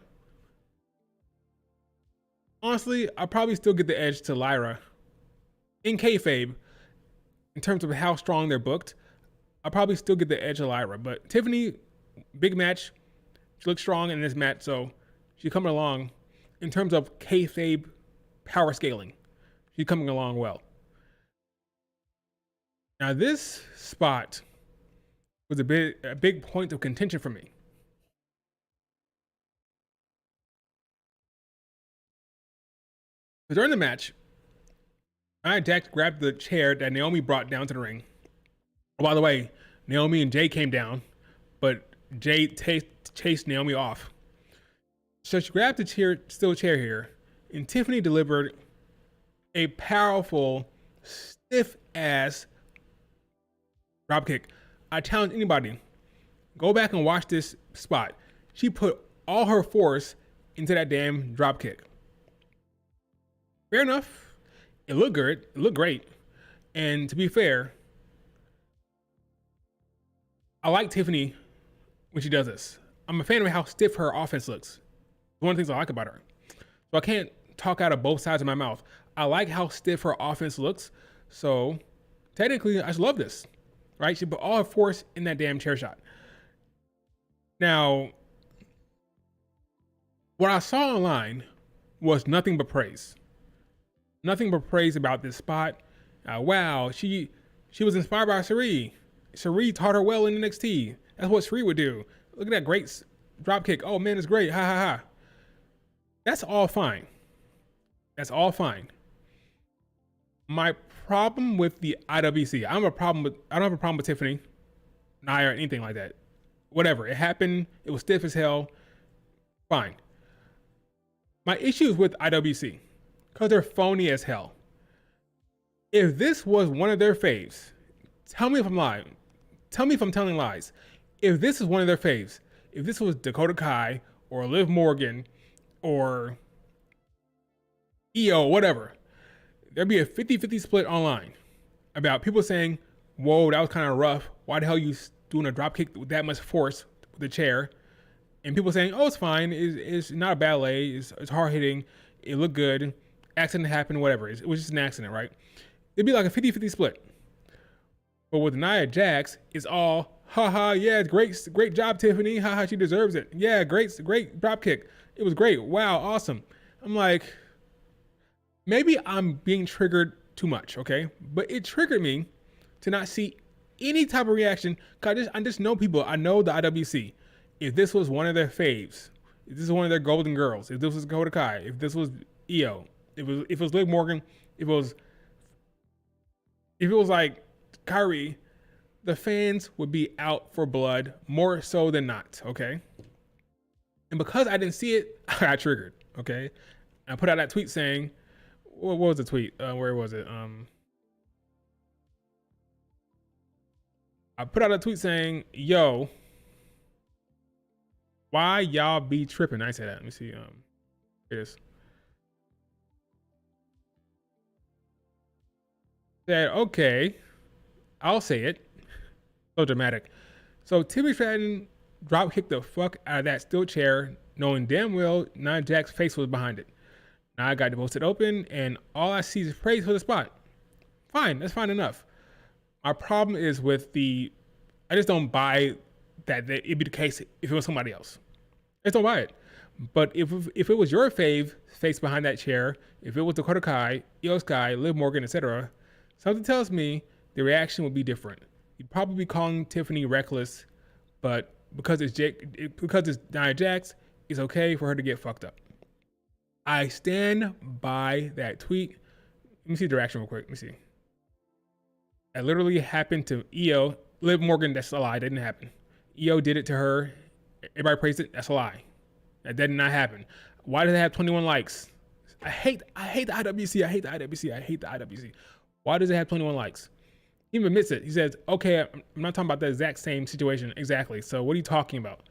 Honestly, I'll probably still get the edge to Lyra in kayfabe in terms of how strong they're booked. I'll probably still get the edge of Lyra. But Tiffany, big match. She looks strong in this match, so she's coming along in terms of kayfabe power scaling. She's coming along well. Now this spot was a big point of contention for me. During the match, Nia Jax grabbed the chair that Naomi brought down to the ring. Oh, by the way, Naomi and Jay came down, but Jay chased Naomi off. So she grabbed the steel chair here, and Tiffany delivered a powerful, stiff-ass dropkick. I challenge anybody, go back and watch this spot. She put all her force into that damn dropkick. Fair enough. It looked good. It looked great. And to be fair, I like Tiffany when she does this. I'm a fan of how stiff her offense looks. One of the things I like about her. So I can't talk out of both sides of my mouth. I like how stiff her offense looks. So technically, I just love this. Right? She put all her force in that damn chair shot. Now, what I saw online was nothing but praise. Nothing but praise about this spot. Wow, she was inspired by Sari. Sari taught her well in NXT. That's what Sari would do. Look at that great drop kick. Oh man, it's great. Ha ha ha. That's all fine. That's all fine. My problem with the IWC, I don't have a problem with Tiffany, Nia, or anything like that. Whatever. It happened. It was stiff as hell. Fine. My issue is with IWC. Because they're phony as hell. If this was one of their faves, tell me if I'm lying. Tell me if I'm telling lies. If this is one of their faves, if this was Dakota Kai or Liv Morgan or EO, whatever, there'd be a 50-50 split online about people saying, whoa, that was kind of rough. Why the hell are you doing a drop kick with that much force with the chair? And people saying, oh, it's fine. It's not a ballet. It's hard hitting. It looked good. Accident happened, whatever. It was just an accident, right? It'd be like a 50-50 split. But with Nia Jax, it's all, haha, yeah, great job, Tiffany. Haha, she deserves it. Yeah, great drop kick. It was great. Wow, awesome. I'm like, maybe I'm being triggered too much, okay? But it triggered me to not see any type of reaction. Cause I just know people. I know the IWC. If this was one of their faves, if this is one of their golden girls, if this was Dakota Kai, if this was EO, if it was Liv Morgan, if it was like Kyrie, the fans would be out for blood more so than not, okay? And because I didn't see it, I got triggered, okay? I put out that tweet saying, what was the tweet? Where was it? I put out a tweet saying, yo, why y'all be tripping? I didn't say that. Let me see. Here it is. Said, okay, I'll say it. So dramatic. So Timmy Stratton drop kicked the fuck out of that steel chair, knowing damn well Nia Jax's face was behind it. Now I got posted open, and all I see is praise for the spot. Fine, that's fine enough. My problem is with I just don't buy that it'd be the case if it was somebody else. I just don't buy it. But if it was your fave face behind that chair, if it was Dakota Kai, Io Sky, Liv Morgan, etc., something tells me the reaction would be different. You'd probably be calling Tiffany reckless, but because it's Nia Jax, it's okay for her to get fucked up. I stand by that tweet. Let me see the reaction real quick. Let me see. That literally happened to Io. Liv Morgan, that's a lie. That didn't happen. Io did it to her. Everybody praised it. That's a lie. That did not happen. Why did it have 21 likes? I hate the IWC. I hate the IWC. I hate the IWC. Why does it have 21 likes? He even admits it. He says, okay, I'm not talking about the exact same situation. Exactly. So what are you talking about?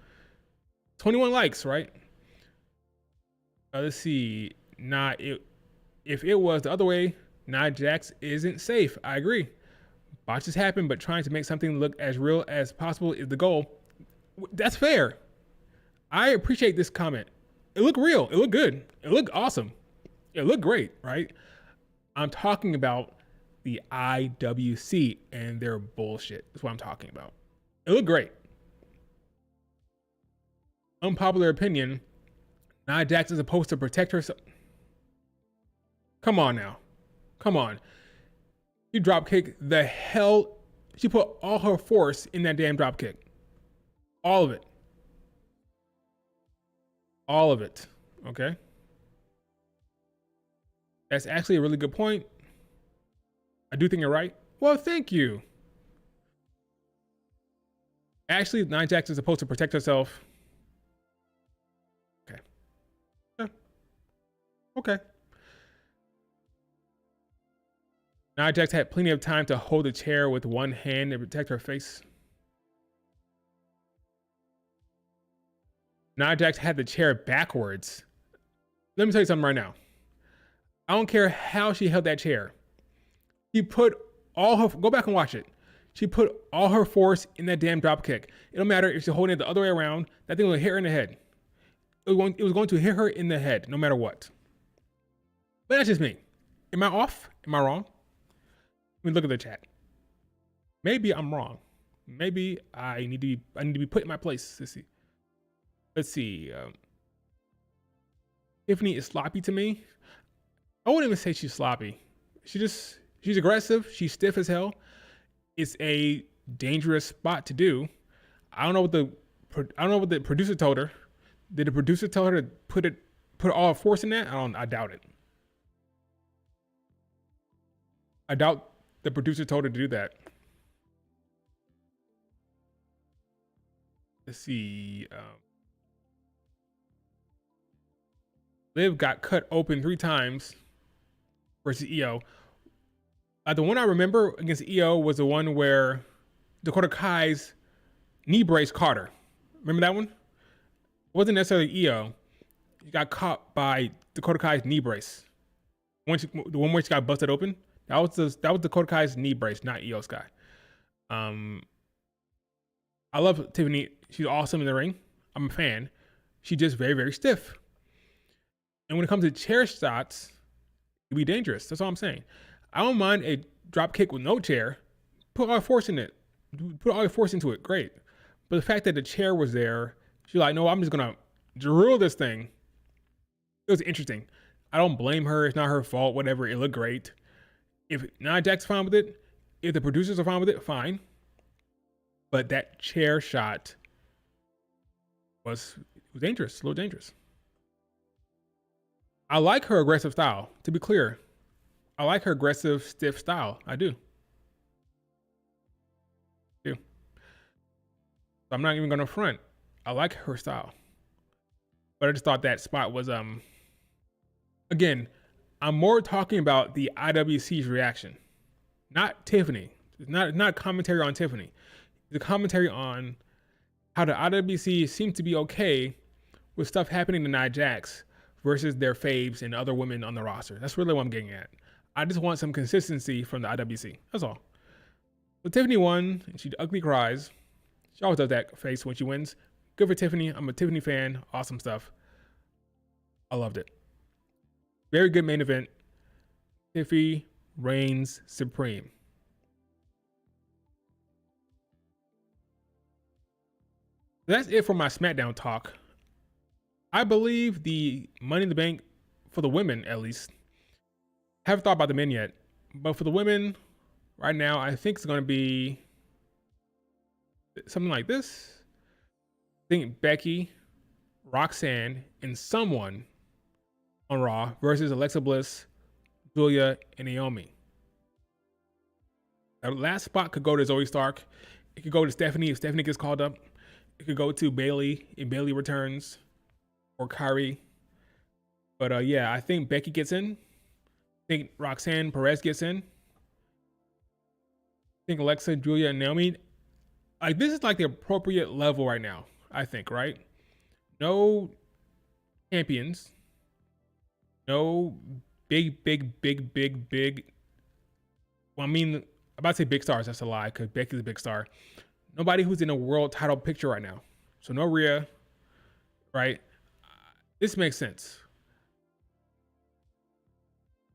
21 likes, right? Let's see. If it was the other way, Nia Jax isn't safe. I agree. Botches happen, but trying to make something look as real as possible is the goal. That's fair. I appreciate this comment. It looked real. It looked good. It looked awesome. It looked great, right? I'm talking about the IWC and their bullshit. That's what I'm talking about. It looked great. Unpopular opinion, Nia Jax is supposed to protect herself. Come on now. Come on. She drop kick the hell. She put all her force in that damn drop kick. All of it. All of it. Okay. That's actually a really good point. I do think you're right. Well, thank you. Actually, Nia Jax is supposed to protect herself. Okay. Yeah. Okay. Nia Jax had plenty of time to hold the chair with one hand and protect her face. Nia Jax had the chair backwards. Let me tell you something right now. I don't care how she held that chair. She put all her, go back and watch it. She put all her force in that damn drop kick. It don't matter if she's holding it the other way around, that thing will hit her in the head. It was going to hit her in the head, no matter what. But that's just me. Am I off? Am I wrong? Let me look at the chat. Maybe I'm wrong. Maybe I need to be put in my place. Let's see. Tiffany is sloppy to me. I wouldn't even say she's sloppy. She's aggressive. She's stiff as hell. It's a dangerous spot to do. I don't know what the producer told her. Did the producer tell her to put all her force in that? I doubt it. I doubt the producer told her to do that. Let's see. Liv got cut open 3 times versus Io. The one I remember against Io was the one where Dakota Kai's knee brace caught her. Remember that one? It wasn't necessarily Io. She got caught by Dakota Kai's knee brace. The one where she got busted open. That was Dakota Kai's knee brace, not Io Sky. I love Tiffany. She's awesome in the ring. I'm a fan. She's just very, very stiff. And when it comes to chair shots, it'd be dangerous. That's all I'm saying. I don't mind a drop kick with no chair. Put all your force in it. Put all your force into it. Great. But the fact that the chair was there, she's like, no, I'm just going to drill this thing. It was interesting. I don't blame her. It's not her fault. Whatever. It looked great. If Nia Jax fine with it, if the producers are fine with it, fine. But that chair shot was dangerous. A little dangerous. I like her aggressive style, to be clear. I like her aggressive, stiff style. I do. So I'm not even going to front. I like her style. But I just thought that spot was, again, I'm more talking about the IWC's reaction, not Tiffany. It's not commentary on Tiffany. It's a commentary on how the IWC seems to be okay with stuff happening to Nia Jax versus their faves and other women on the roster. That's really what I'm getting at. I just want some consistency from the IWC. That's all. So Tiffany won, and she ugly cries. She always does that face when she wins. Good for Tiffany. I'm a Tiffany fan. Awesome stuff. I loved it. Very good main event. Tiffy reigns supreme. That's it for my Smackdown talk. I believe the Money in the Bank, for the women at least, haven't thought about the men yet, but for the women, right now, I think it's going to be something like this. think Becky, Roxanne, and someone on Raw versus Alexa Bliss, Giulia, and Naomi. That last spot could go to Zoe Stark. It could go to Stephanie if Stephanie gets called up. It could go to Bayley if Bayley returns, or Kyrie. But yeah, I think Becky gets in. I think Roxanne Perez gets in. I think Alexa, Giulia, and Naomi. Like, this is like the appropriate level right now, I think, right? No champions. No big. Well, I mean, I'm about to say big stars. That's a lie, because Becky's a big star. Nobody who's in a world title picture right now. So no Rhea, right? This makes sense.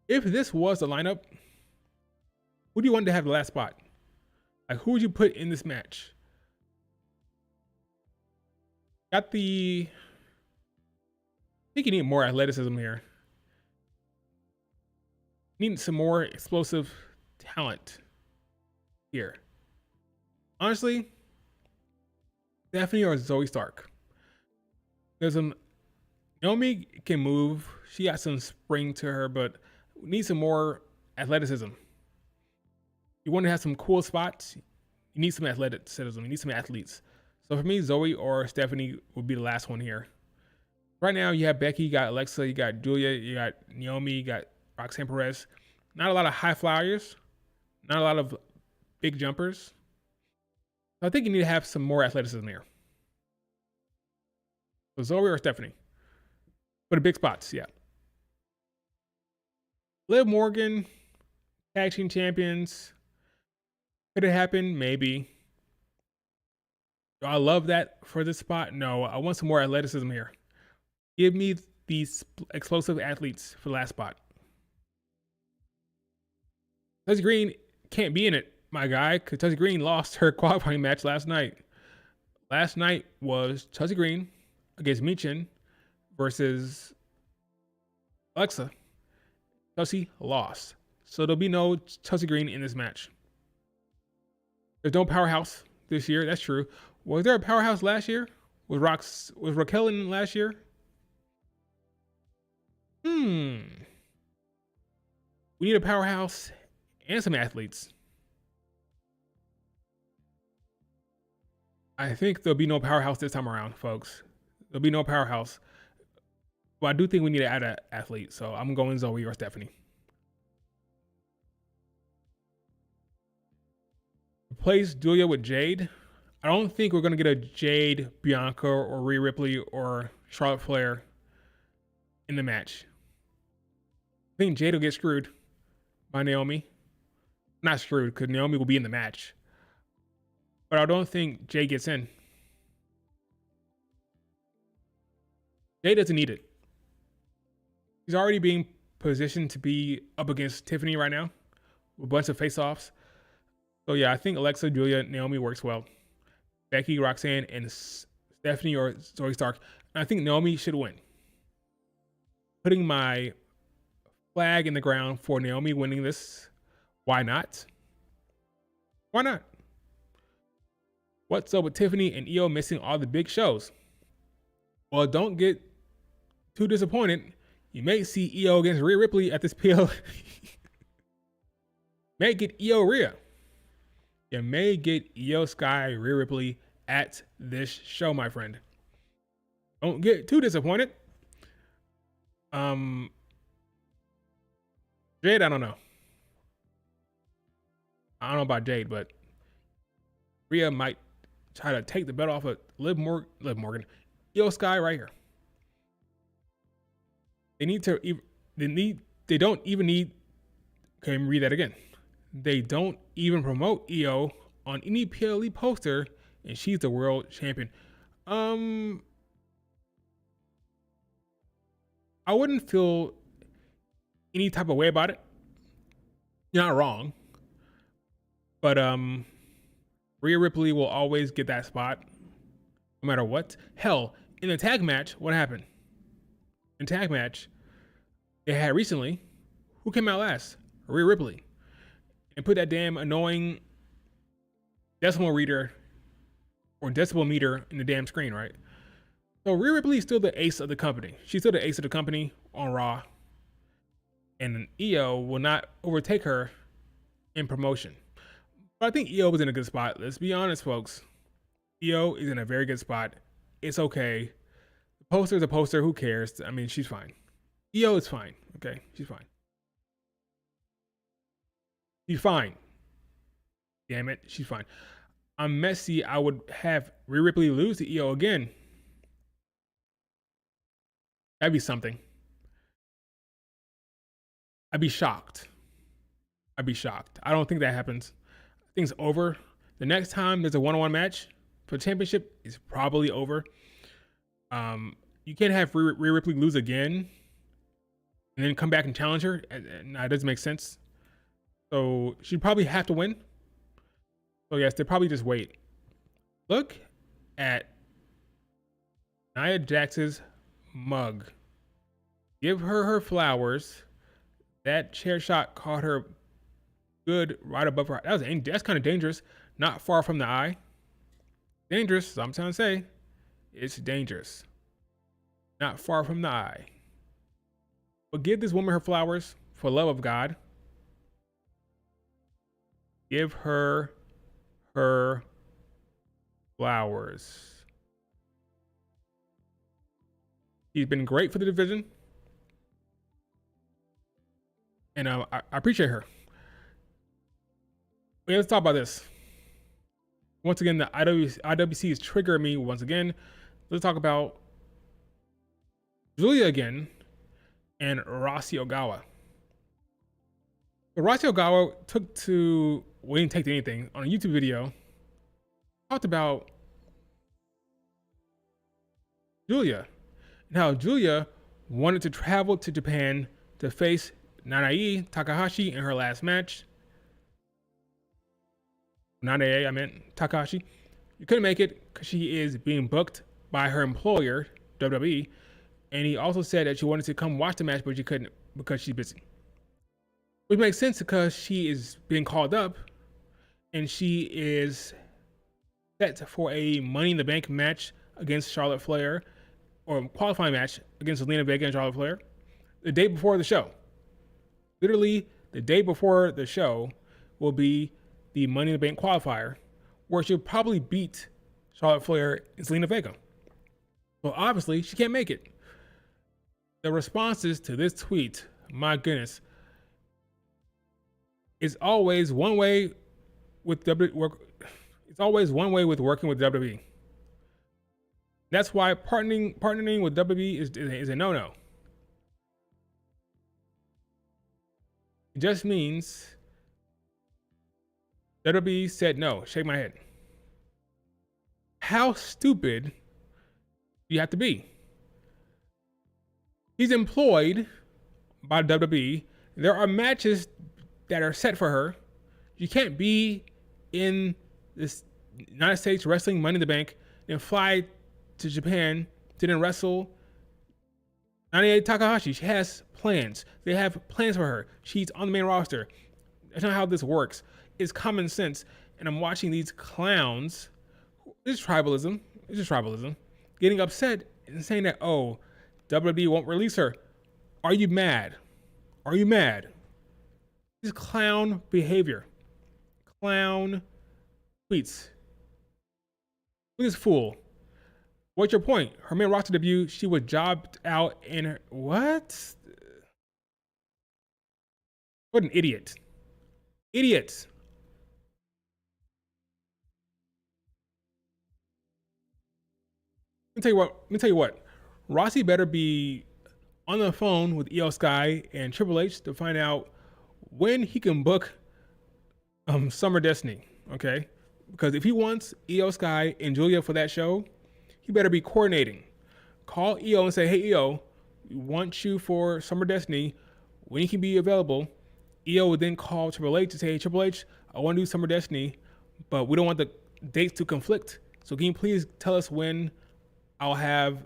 If this was the lineup, who do you want to have the last spot? Like, who would you put in this match? I think you need more athleticism here. You need some more explosive talent here. Honestly, Stephanie or Zoe Stark. There's Naomi can move. She got some spring to her, but we need some more athleticism. You want to have some cool spots, you need some athleticism. You need some athletes. So for me, Zoe or Stephanie would be the last one here. Right now, you have Becky, you got Alexa, you got Giulia, you got Naomi, you got Roxanne Perez. Not a lot of high flyers, not a lot of big jumpers. So I think you need to have some more athleticism here. So Zoe or Stephanie for the big spots, yeah. Liv Morgan, tag team champions. Could it happen? Maybe. Do I love that for this spot? No, I want some more athleticism here. Give me these explosive athletes for the last spot. Chelsea Green can't be in it, my guy, because Chelsea Green lost her qualifying match last night. Last night was Chelsea Green against Michin versus Alexa. Chelsea lost. So there'll be no Chelsea Green in this match. There's no powerhouse this year. That's true. Was there a powerhouse last year? Was Raquel in last year? We need a powerhouse and some athletes. I think there'll be no powerhouse this time around, folks. There'll be no powerhouse. But I do think we need to add an athlete. So I'm going Zoe or Stephanie. Replace Giulia with Jade. I don't think we're going to get a Jade, Bianca, or Rhea Ripley, or Charlotte Flair in the match. I think Jade will get screwed by Naomi. Not screwed, because Naomi will be in the match. But I don't think Jade gets in. Jade doesn't need it. She's already being positioned to be up against Tiffany right now with a bunch of face-offs. So yeah, I think Alexa, Giulia, Naomi works well. Becky, Roxanne, and Stephanie or Zoe Stark. And I think Naomi should win. Putting my flag in the ground for Naomi winning this. Why not? Why not? What's up with Tiffany and Io missing all the big shows? Well, don't get too disappointed. You may see Io against Rhea Ripley at this PL. May get Io Rhea. You may get Io Sky Rhea Ripley at this show, my friend. Don't get too disappointed. Jade, I don't know. I don't know about Jade, but Rhea might try to take the belt off of Liv Morgan. Io Sky right here. They don't even need, okay, let me read that again. They don't even promote Io on any PLE poster, and she's the world champion. I wouldn't feel any type of way about it. You're not wrong. But Rhea Ripley will always get that spot, no matter what. Hell, in the tag match, what happened? In tag match, they had recently, who came out last? Rhea Ripley. And put that damn annoying decimal reader or decibel meter in the damn screen, right? So Rhea Ripley is still the ace of the company. She's still the ace of the company on Raw. And Io will not overtake her in promotion. But I think Io was in a good spot. Let's be honest, folks. Io is in a very good spot. It's okay. The poster is a poster. Who cares? I mean, she's fine. Io is fine. Okay, she's fine. She's fine. Damn it, she's fine. I'm messy. I would have Rhea Ripley lose to Io again. That'd be something. I'd be shocked. I'd be shocked. I don't think that happens. I think it's over. The next time there's a one-on-one match for the championship is probably over. You can't have Rhea Ripley lose again and then come back and challenge her. That doesn't make sense. So she'd probably have to win. So yes, they probably just wait. Look at Nia Jax's mug. Give her flowers. That chair shot caught her good right above her. That's kind of dangerous. Not far from the eye. Dangerous. So I'm trying to say, it's dangerous. Not far from the eye. But give this woman her flowers for love of God. Give her flowers. She's been great for the division. And I appreciate her. Okay, let's talk about this. Once again, the IWC is triggering me once again. Let's talk about Giulia again and Rossy Ogawa. So Rossy Ogawa we didn't take to anything, on a YouTube video, talked about Giulia and how Giulia wanted to travel to Japan to face Nanae Takahashi in her last match. Nanae, I meant Takahashi. You couldn't make it because she is being booked by her employer, WWE, and he also said that she wanted to come watch the match, but she couldn't because she's busy. Which makes sense because she is being called up and she is set for a Money in the Bank match against Charlotte Flair, or a qualifying match against Zelina Vega and Charlotte Flair, the day before the show. Literally, the day before the show will be the Money in the Bank qualifier, where she'll probably beat Charlotte Flair and Zelina Vega. Well, obviously, she can't make it. The responses to this tweet, my goodness, it's always one way with It's always one way with working with WWE. That's why partnering with WWE is a no-no. It just means WWE said no. Shake my head. How stupid do you have to be? He's employed by WWE. There are matches that are set for her. You can't be in this United States Wrestling Money in the Bank and fly to Japan to then wrestle Nanae Takahashi. She has plans. They have plans for her. She's on the main roster. That's not how this works. It's common sense. And I'm watching these clowns. It's tribalism. It's just tribalism. Getting upset and saying that, oh, WWE won't release her. Are you mad? Are you mad? This clown behavior. Clown tweets. Look at this fool. What's your point? Her main roster debut, she was jobbed out in her. What? What an idiot. Idiot. Let me tell you what. Rossy better be on the phone with Io Sky and Triple H to find out when he can book Summer Destiny. Okay? Because if he wants Io Sky and Giulia for that show, he better be coordinating. Call Io and say, hey, Io, we want you for Summer Destiny. When he can be available, Io would then call Triple H to say, hey, Triple H, I want to do Summer Destiny, but we don't want the dates to conflict. So can you please tell us when I'll have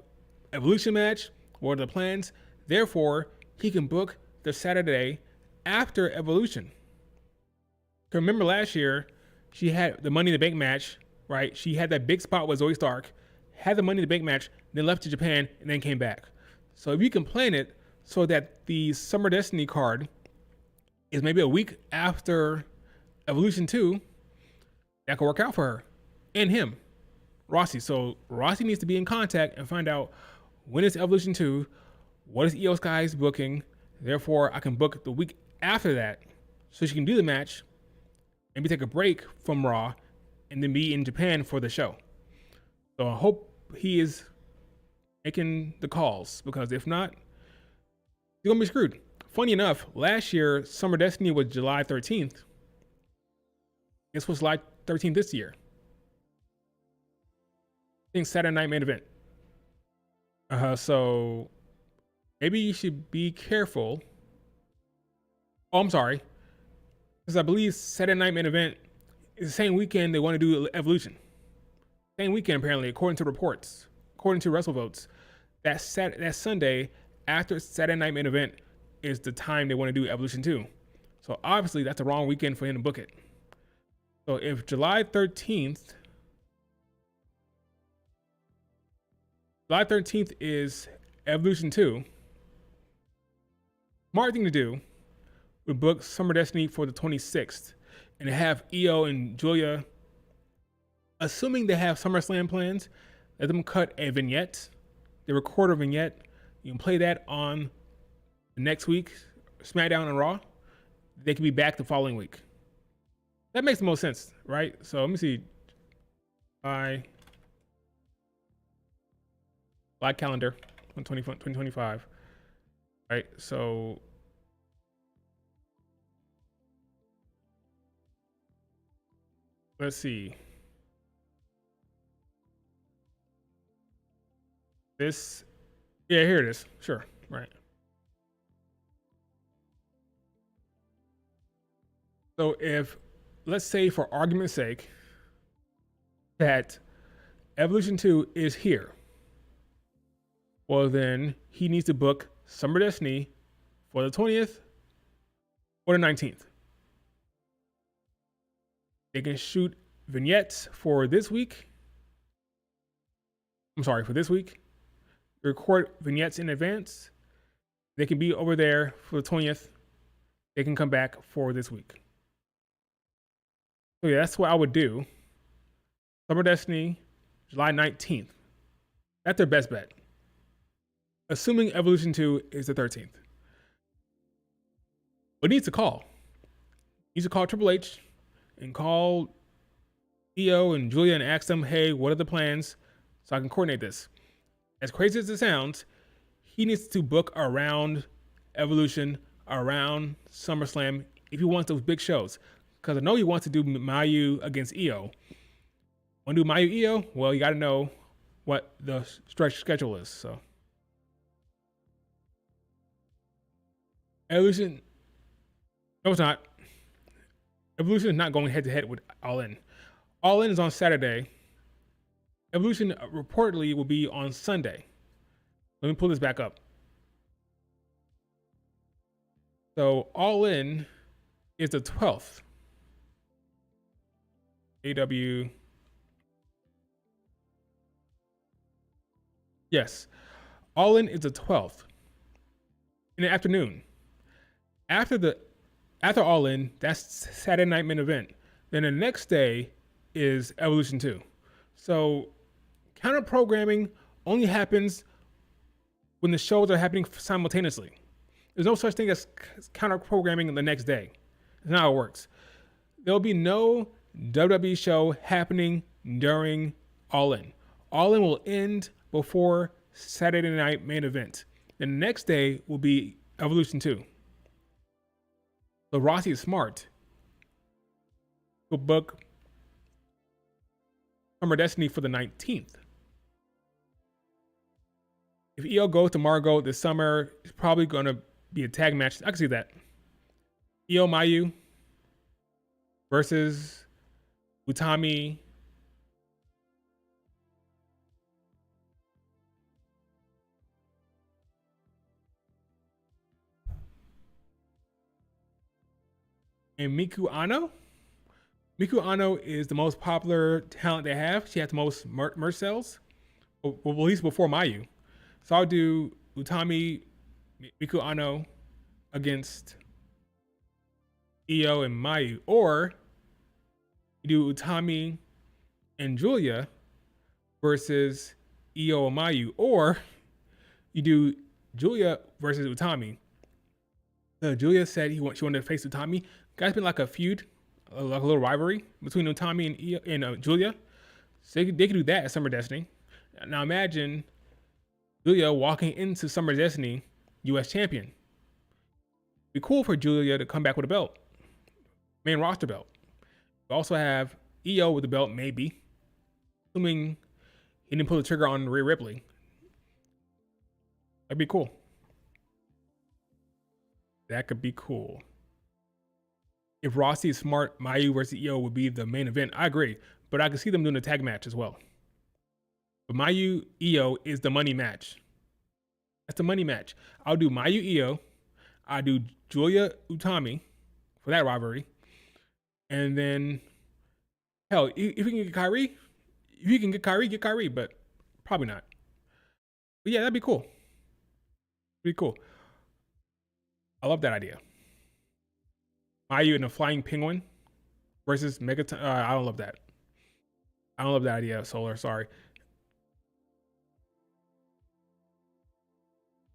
Evolution match? What are the plans? Therefore, he can book the Saturday after Evolution. Remember last year, she had the Money in the Bank match, right? She had that big spot with Zoe Stark, had the Money in the Bank match, then left to Japan, and then came back. So if you can plan it so that the Summer Destiny card is maybe a week after Evolution 2, that could work out for her and him, Rossi. So Rossi needs to be in contact and find out when is Evolution 2, what is Io Sky's booking. Therefore, I can book the week after that so she can do the match, maybe take a break from Raw, and then be in Japan for the show. So I hope he is making the calls, because if not, he's gonna be screwed. Funny enough, last year Summer Destiny was July 13th. This was July 13th this year. I think Saturday Night Main Event. So maybe you should be careful. Oh, I'm sorry, because I believe Saturday Night Main Event is the same weekend they want to do Evolution. Same weekend, apparently, according to reports, according to WrestleVotes. That Sunday after Saturday Night Main Event is the time they want to do Evolution 2. So obviously that's the wrong weekend for him to book it. So if July 13th is Evolution 2, smart thing to do would book Summer Destiny for the 26th and have Io and Giulia, assuming they have SummerSlam plans, let them cut a vignette. They record a vignette. You can play that on the next week, SmackDown and Raw. They can be back the following week. That makes the most sense, right? So let me see. July calendar, 2025. Right, so let's see. This, yeah, here it is. Sure, right. So if, let's say for argument's sake, that Evolution 2 is here, well then he needs to book Summer Destiny for the 20th or the 19th. They can shoot vignettes for this week. For this week. Record vignettes in advance. They can be over there for the 20th. They can come back for this week. So yeah, that's what I would do. Summer Destiny, July 19th. That's their best bet. Assuming Evolution 2 is the 13th. But he needs to call. He needs to call Triple H and call Io and Giulia and ask them, hey, what are the plans so I can coordinate this? As crazy as it sounds, he needs to book around Evolution, around SummerSlam, if he wants those big shows. Because I know he wants to do Mayu against Io. Want to do Mayu Io? Well, you got to know what the stretch schedule is. So Evolution, no, it's not. Evolution is not going head to head with All In. All In is on Saturday. Evolution reportedly will be on Sunday. Let me pull this back up. So All In is the 12th. AW. Yes. All In is the 12th. In the afternoon. After All In, that's Saturday Night Main Event. Then the next day is Evolution 2. So counter programming only happens when the shows are happening simultaneously. There's no such thing as counter programming the next day. That's not how it works. There'll be no WWE show happening during All In. All In will end before Saturday Night Main Event. The next day will be Evolution 2. So Rossi is smart. He'll book Summer Destiny for the 19th. If Io goes to Margot this summer, it's probably going to be a tag match. I can see that. Io Mayu versus Utami. And Miku Ano. Miku Ano is the most popular talent they have. She has the most merch sales. Well, at least before Mayu. So I'll do Utami Miku Ano against Io and Mayu, or you do Utami and Giulia versus Io and Mayu, or you do Giulia versus Utami. Giulia said she wanted to face Utami. Guys, been like a feud, like a little rivalry between Utami and Giulia. So they could do that at Summer Destiny. Now imagine Giulia walking into Summer Destiny U.S. champion. It'd be cool for Giulia to come back with a belt, main roster belt. We also have EO with the belt, maybe, assuming he didn't pull the trigger on Rhea Ripley. That'd be cool. That could be cool. If Rossi is smart, Mayu versus EO would be the main event. I agree, but I could see them doing a tag match as well. But Mayu EO is the money match. That's the money match. I'll do Mayu EO. I'll do Giulia Utami for that rivalry. And then, hell, if you can get Kyrie, get Kyrie, but probably not. But yeah, that'd be cool. Pretty cool. I love that idea. Mayu and the Flying Penguin versus Megaton. I don't love that. I don't love that idea, Solar. Sorry.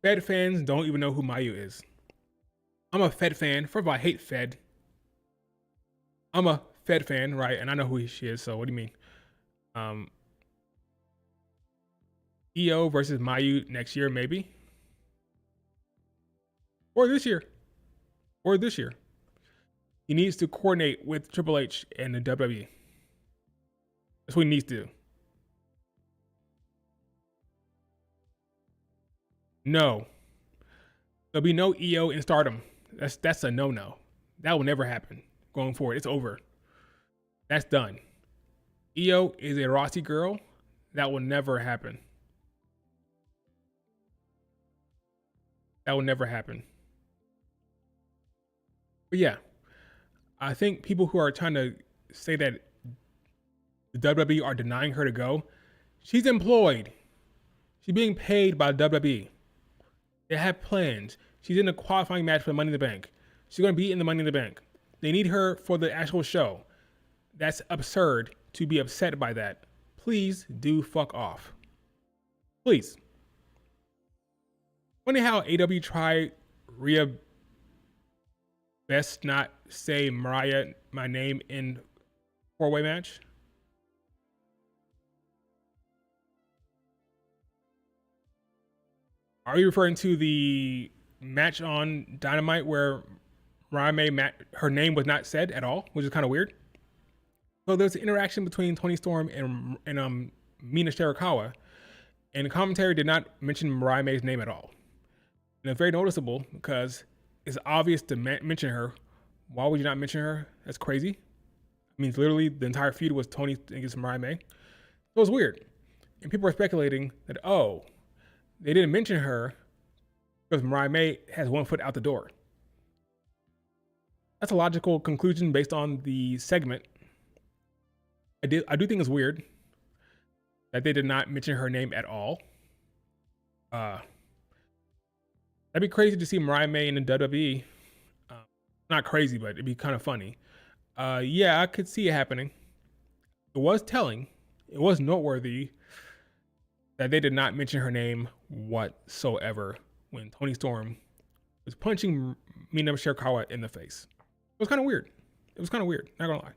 Fed fans don't even know who Mayu is. I'm a Fed fan. First of all, I hate Fed. I'm a Fed fan, right? And I know who she is, so what do you mean? EO versus Mayu next year, maybe. Or this year. He needs to coordinate with Triple H and the WWE. That's what he needs to do. No. There'll be no EO in Stardom. That's a no-no. That will never happen going forward. It's over. That's done. EO is a Rossi girl. That will never happen. That will never happen. But yeah, I think people who are trying to say that the WWE are denying her to go, she's employed. She's being paid by WWE. They have plans. She's in a qualifying match for Money in the Bank. She's going to be in the Money in the Bank. They need her for the actual show. That's absurd to be upset by that. Please do fuck off. Please. Funny how AW tried Rhea best not say Mariah my name in 4-way match. Are you referring to the match on Dynamite where Mariah May her name was not said at all, which is kind of weird? So there's an interaction between Toni Storm and Mina Shirakawa, and the commentary did not mention Mariah May's name at all. And it's very noticeable because it's obvious to mention her. Why would you not mention her? That's crazy. I mean, literally the entire feud was Toni against Mariah May. So it was weird. And people are speculating that, oh, they didn't mention her because Mariah May has one foot out the door. That's a logical conclusion based on the segment. I do think it's weird that they did not mention her name at all. That'd be crazy to see Mariah May in the WWE. Not crazy, but it'd be kind of funny. Yeah, I could see it happening. It was telling. It was noteworthy that they did not mention her name whatsoever when Toni Storm was punching Mina Shirakawa in the face. It was kind of weird. Not gonna lie.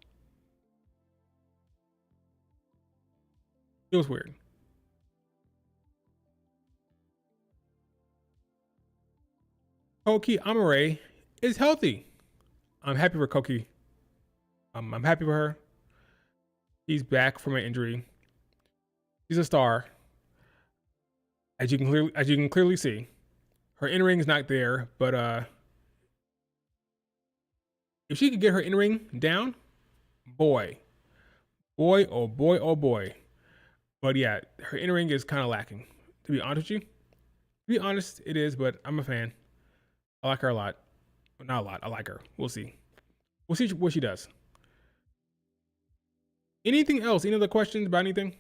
It was weird. Koki Amare is healthy. I'm happy for Koki. I'm happy for her. She's back from an injury. She's a star. As you can clearly see, her in-ring is not there, but if she could get her in-ring down, boy, oh boy. But yeah, her in-ring is kind of lacking, to be honest with you. To be honest, it is, but I'm a fan. I like her a lot. Not a lot, I like her. We'll see. We'll see what she does. Anything else? Any other questions about anything?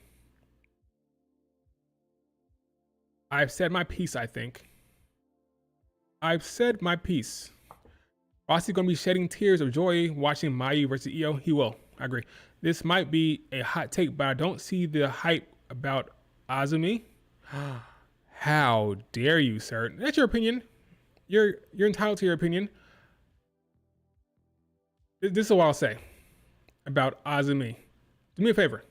I've said my piece, I think. I've said my piece. Rossi's going to be shedding tears of joy watching Mayu versus Io. He will. I agree. This might be a hot take, but I don't see the hype about Azumi. How dare you, sir? That's your opinion. You're entitled to your opinion. This is what I'll say about Azumi. Do me a favor.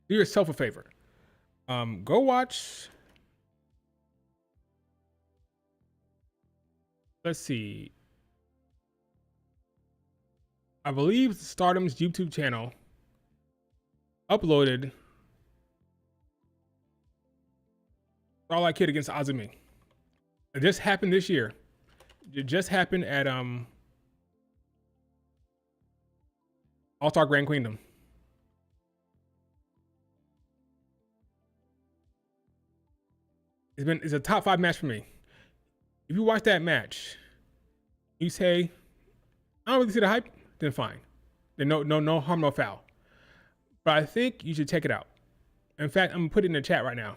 Do yourself a favor. Go watch. Let's see. I believe Stardom's YouTube channel uploaded Starlight Kid against Azumi. It just happened this year. It just happened at All-Star Grand Queendom. It's a top 5 match for me. If you watch that match, you say, I don't really see the hype, then fine. Then no harm, no foul. But I think you should check it out. In fact, I'm gonna put it in the chat right now.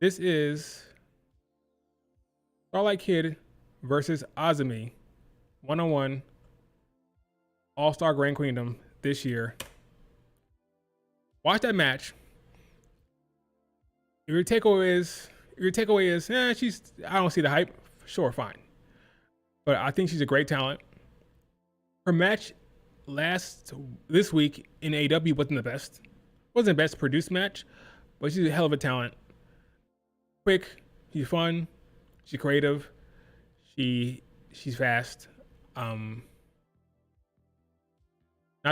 This is Starlight Kid versus Azumi, 1-on-1, All-Star Grand Queendom this year. Watch that match. If your takeaway is, I don't see the hype. Sure, fine. But I think she's a great talent. Her match this week in AEW wasn't the best. Wasn't the best produced match, but she's a hell of a talent. Quick, she's fun, she's creative, she's fast. Not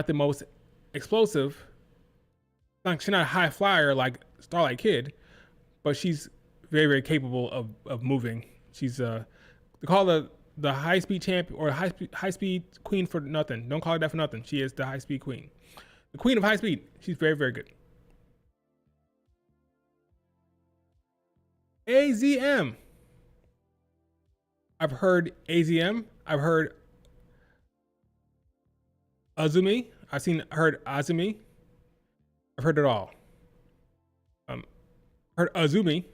the most explosive. She's not a high flyer like Starlight Kid, but she's very, very capable of moving. She's they call her the high speed champ or high speed queen for nothing. Don't call her that for nothing. She is the high speed queen, the queen of high speed. She's very, very good. AZM. I've heard AZM. I've heard Azumi. Heard Azumi. I've heard it all. Heard Azumi.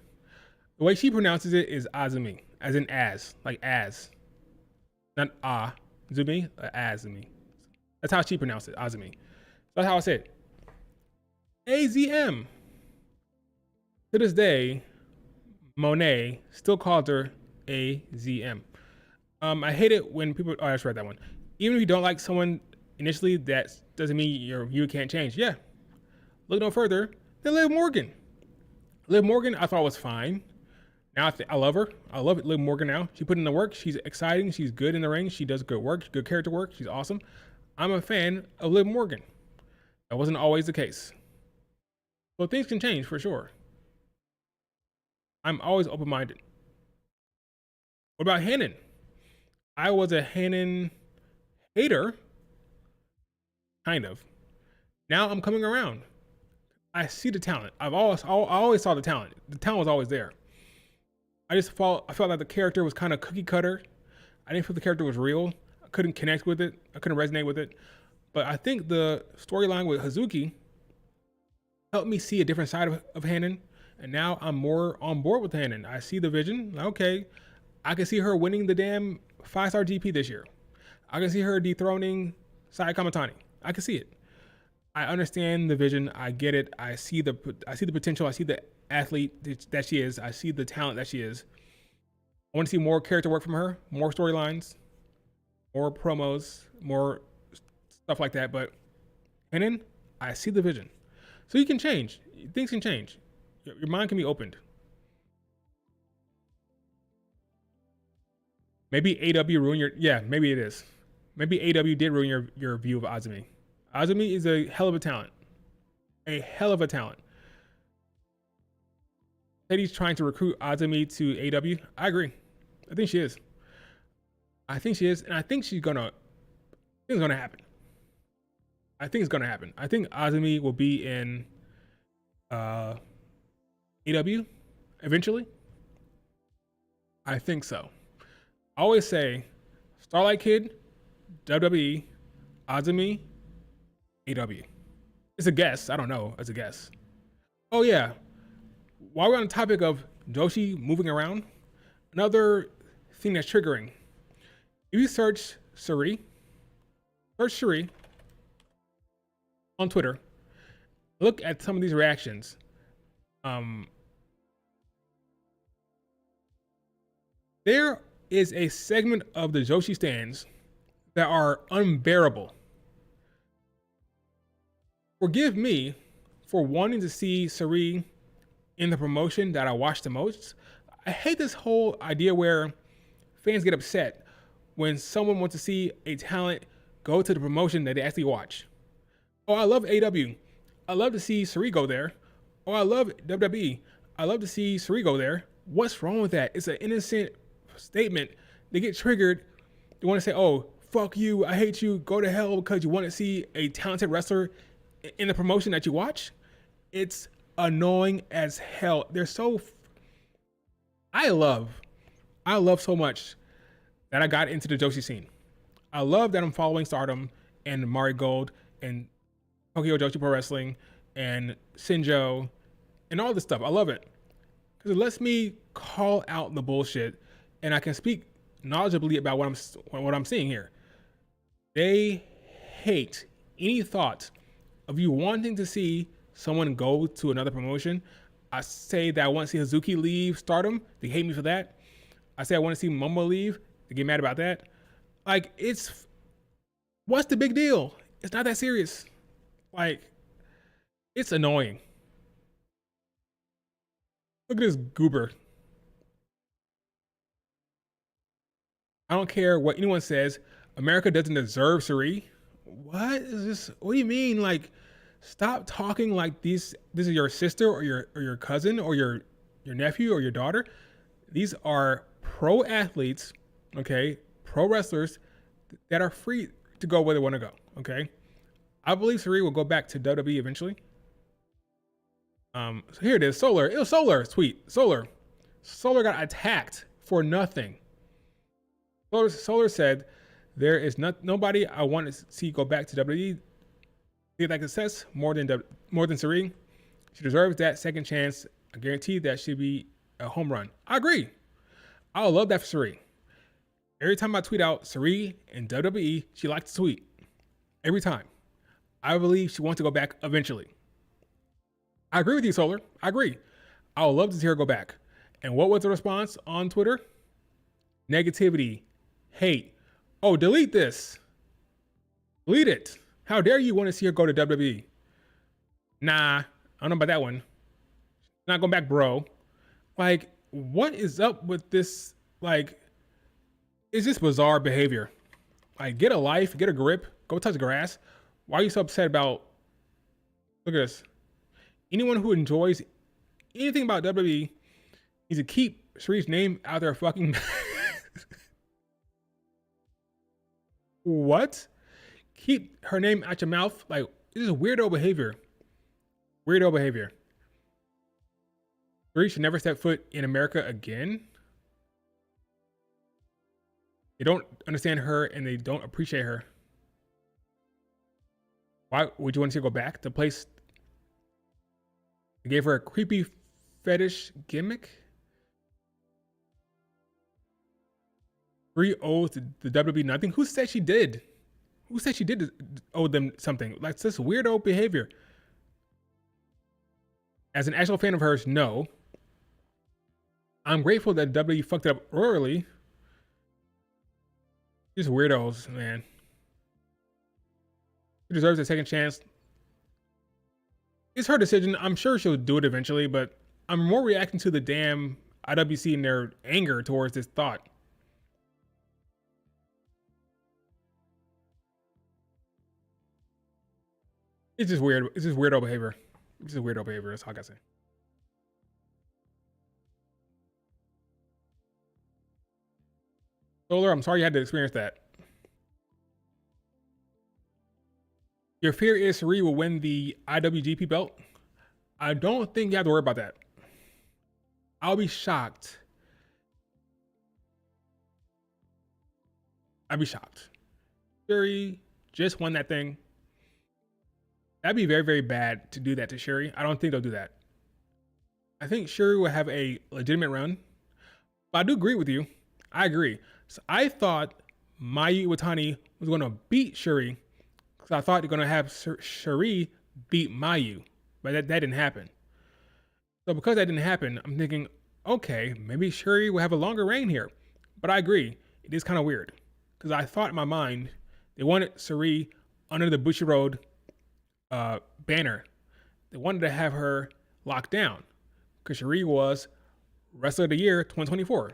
The way she pronounces it is Azumi, as in like as. Not Azumi, Azumi. That's how she pronounced it, Azumi. That's how I say it. AZM. To this day, Monet still calls her AZM. I hate it when people. Oh, I just read that one. Even if you don't like someone initially, that doesn't mean your view can't change. Yeah. Look no further than Liv Morgan. Liv Morgan, I thought was fine. Now I love her. I love it, Liv Morgan now. She put in the work. She's exciting. She's good in the ring. She does good work, good character work. She's awesome. I'm a fan of Liv Morgan. That wasn't always the case. But things can change for sure. I'm always open-minded. What about Hannon? I was a Hannon hater, kind of. Now I'm coming around. I see the talent. I always saw the talent. The talent was always there. I felt like the character was kind of cookie cutter. I didn't feel the character was real. I couldn't connect with it. I couldn't resonate with it. But I think the storyline with Hazuki helped me see a different side of Hannon. And now I'm more on board with Hannon. I see the vision. Okay, I can see her winning the damn 5-star GP this year. I can see her dethroning Saya Kamatani. I can see it. I understand the vision. I get it. I see the potential. I see the athlete that she is. I see the talent that she is. I want to see more character work from her, more storylines, more promos, more stuff like that. But Hannon, I see the vision. So you can change. Things can change. Your mind can be opened. Maybe AW ruined your. Yeah, maybe it is. Maybe AW did ruin your view of Azumi. Azumi is a hell of a talent. A hell of a talent. Teddy's trying to recruit Azumi to AW. I agree. I think she is. I think she is, and I think it's gonna happen. I think it's gonna happen. I think Azumi will be in AW eventually. I think so. I always say Starlight Kid, WWE, Azumi, AW. It's a guess. I don't know. It's a guess. Oh yeah, while we're on the topic of Joshi moving around, another thing that's triggering. If you search Suri on Twitter, look at some of these reactions. Um, there is a segment of the Joshi stands that are unbearable. Forgive me for wanting to see Suri in the promotion that I watch the most. I hate this whole idea where fans get upset when someone wants to see a talent go to the promotion that they actually watch. Oh, I love AW. I love to see Suri go there. Oh, I love WWE. I love to see Suri go there. What's wrong with that? It's an innocent statement. They get triggered. They want to say, oh, fuck you. I hate you. Go to hell because you want to see a talented wrestler in the promotion that you watch. It's annoying as hell. They're so. I love so much that I got into the Joshi scene. I love that I'm following Stardom and Mari Gold and Tokyo Joshi Pro Wrestling and Sinjo and all this stuff. I love it because it lets me call out the bullshit and I can speak knowledgeably about what I'm seeing here. They hate any thought of you wanting to see someone go to another promotion. I say that I want to see Hazuki leave Stardom. They hate me for that. I say I want to see Momo leave. They get mad about that. Like, what's the big deal? It's not that serious. Like, it's annoying. Look at this goober. I don't care what anyone says. America doesn't deserve Suri. What is this? What do you mean? Like, stop talking like this is your sister or your cousin or your nephew or your daughter. These are pro athletes, okay? Pro wrestlers that are free to go where they want to go, okay? I believe Suri will go back to WWE eventually. So here it is, Solar. It was Solar tweet. Solar got attacked for nothing. Solar said, there is nobody I want to see go back to WWE. Get that success more than Suri. She deserves that second chance. I guarantee that she'd be a home run. I agree. I would love that for Suri. Every time I tweet out Suri and WWE, she likes to tweet. Every time. I believe she wants to go back eventually. I agree with you, Solar. I agree. I would love to see her go back. And what was the response on Twitter? Negativity, hate. Oh, delete this. Delete it. How dare you want to see her go to WWE? Nah, I don't know about that one. Not going back, bro. Like, what is up with this? Like, it's just bizarre behavior. Like, get a life, get a grip, go touch grass. Why are you so upset about? Look at this. Anyone who enjoys anything about WWE needs to keep Suri's name out their fucking. What? Keep her name out your mouth? Like, this is weirdo behavior. Weirdo behavior. Suri should never step foot in America again. They don't understand her and they don't appreciate her. Why would you want to see her go back to a place? They gave her a creepy fetish gimmick. Suri owes the WWE nothing. Who said she did? Who said she did owe them something? Like, this weirdo behavior. As an actual fan of hers, no. I'm grateful that WWE fucked it up early. These weirdos, man. She deserves a second chance. It's her decision. I'm sure she'll do it eventually, but I'm more reacting to the damn IWC and their anger towards this thought. It's just weird. It's just weirdo behavior. It's just weirdo behavior. That's all I gotta say. Solar, I'm sorry you had to experience that. Your fear is Suri will win the IWGP belt? I don't think you have to worry about that. I'll be shocked. I'd be shocked. Suri just won that thing. That'd be very, very bad to do that to Sherry. I don't think they'll do that. I think Shuri will have a legitimate run, but I do agree with you. I agree. So I thought Mayu Iwatani was going to beat Shuri because I thought they're going to have Shuri beat Mayu, but that didn't happen. So because that didn't happen, I'm thinking, okay, maybe Shuri will have a longer reign here. But I agree, it is kind of weird because I thought in my mind they wanted Shuri under the Bushiroad banner. They wanted to have her locked down because Shuri was Wrestler of the Year 2024.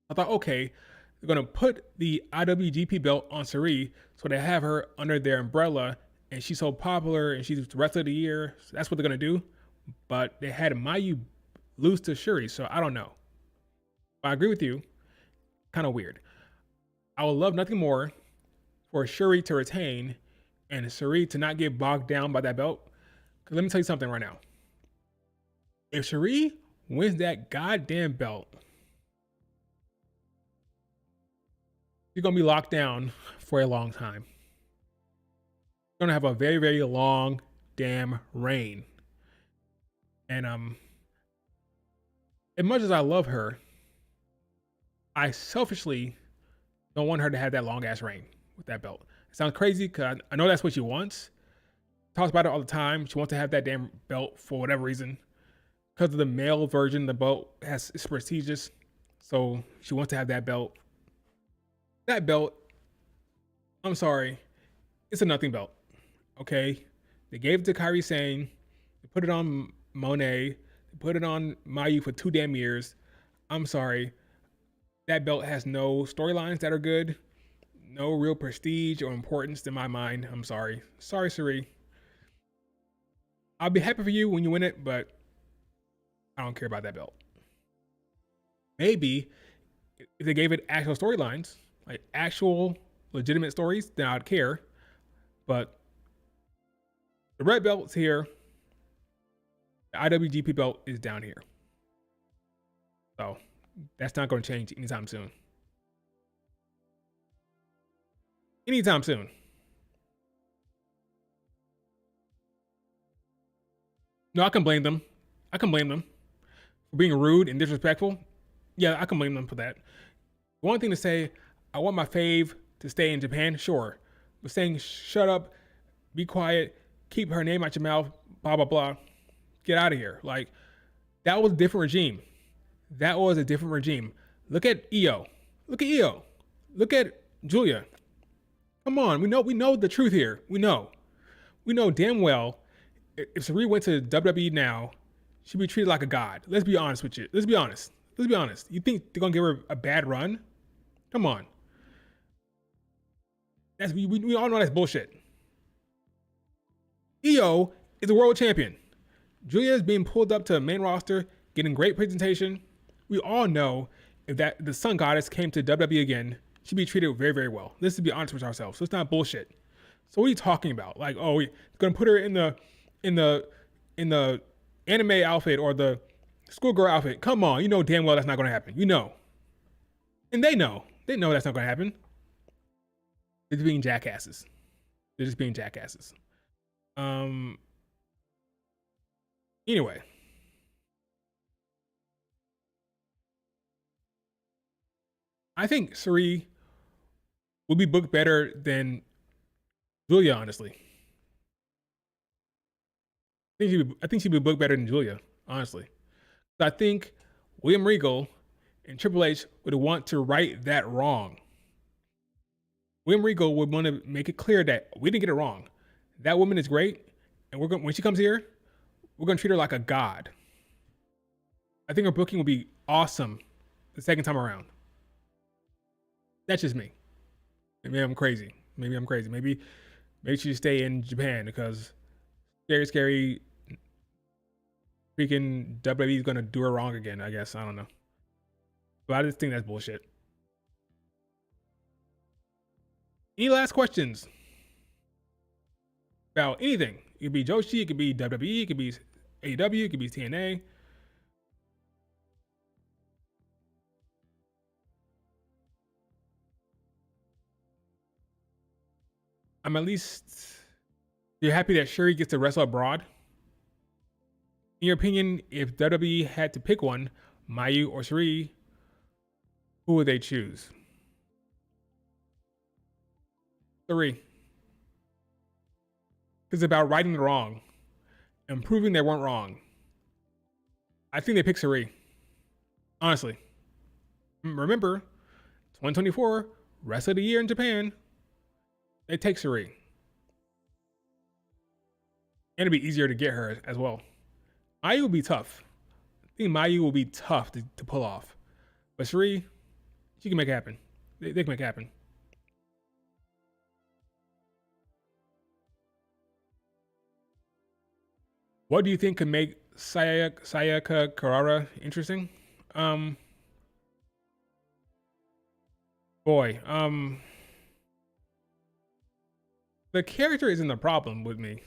I thought, okay, they're gonna put the IWGP belt on Shuri, so they have her under their umbrella, and she's so popular, and she's the Wrestler of the Year. So that's what they're gonna do. But they had Mayu lose to Shuri, so I don't know. But I agree with you. Kind of weird. I would love nothing more for Shuri to retain and Shuri to not get bogged down by that belt. Because let me tell you something right now. If Shuri wins that goddamn belt, she's gonna be locked down for a long time. She's gonna have a very, very long damn reign. And as much as I love her, I selfishly don't want her to have that long ass reign with that belt. It sounds crazy because I know that's what she wants. Talks about it all the time. She wants to have that damn belt for whatever reason. Because of the male version, the belt is prestigious. So she wants to have that belt. That belt, I'm sorry, it's a nothing belt. Okay? They gave it to Kairi Sane. They put it on Monet. They put it on Mayu for 2 damn years. I'm sorry. That belt has no storylines that are good. No real prestige or importance in my mind. I'm sorry. Sorry, Suri. I'll be happy for you when you win it, but I don't care about that belt. Maybe if they gave it actual storylines, like actual legitimate stories, then I'd care. But the red belt's here. The IWGP belt is down here. So that's not going to change anytime soon. Anytime soon. No, I can blame them. I can blame them for being rude and disrespectful. Yeah, I can blame them for that. One thing to say, I want my fave to stay in Japan, sure. But saying, shut up, be quiet, keep her name out your mouth, blah, blah, blah, get out of here. Like, that was a different regime. That was a different regime. Look at Io. Look at Io. Look at Giulia. Come on, we know the truth here. We know damn well if Sari went to WWE now, she'd be treated like a god. Let's be honest with you. Let's be honest. You think they're gonna give her a bad run? Come on. We all know that's bullshit. Io is a world champion. Giulia is being pulled up to the main roster, getting great presentation. We all know if that the Sun Goddess came to WWE again, she'd be treated very, very well. Let's be honest with ourselves. So it's not bullshit. So what are you talking about? Like, oh, we're gonna put her in the anime outfit or the schoolgirl outfit. Come on, you know damn well that's not gonna happen. You know. And they know. They know that's not gonna happen. They're just being jackasses. Anyway. I think Suri would be booked better than Giulia, honestly. I think she'd be booked better than Giulia, honestly. I think William Regal and Triple H would want to right that wrong. William Regal would want to make it clear that we didn't get it wrong. That woman is great, and when she comes here, we're gonna treat her like a god. I think her booking will be awesome the second time around. That's just me. Maybe I'm crazy. Maybe she should stay in Japan because scary freaking WWE is gonna do her wrong again, I guess. I don't know. But I just think that's bullshit. Any last questions about anything? It could be Joshi, it could be WWE, it could be AEW, it could be TNA. I'm at least you're happy that Shuri gets to wrestle abroad. In your opinion, if WWE had to pick one, Mayu or Sri, who would they choose? Sri. It's about righting the wrong and proving they weren't wrong. I think they pick Sri. Honestly. Remember, 2024, rest of the year in Japan, they take Sri. And it'd be easier to get her as well. Mayu will be tough. I think Mayu will be tough to pull off. But Sri, she can make it happen. They can make it happen. What do you think could make Sayaka Karara interesting? Um, boy, the character isn't the problem with me.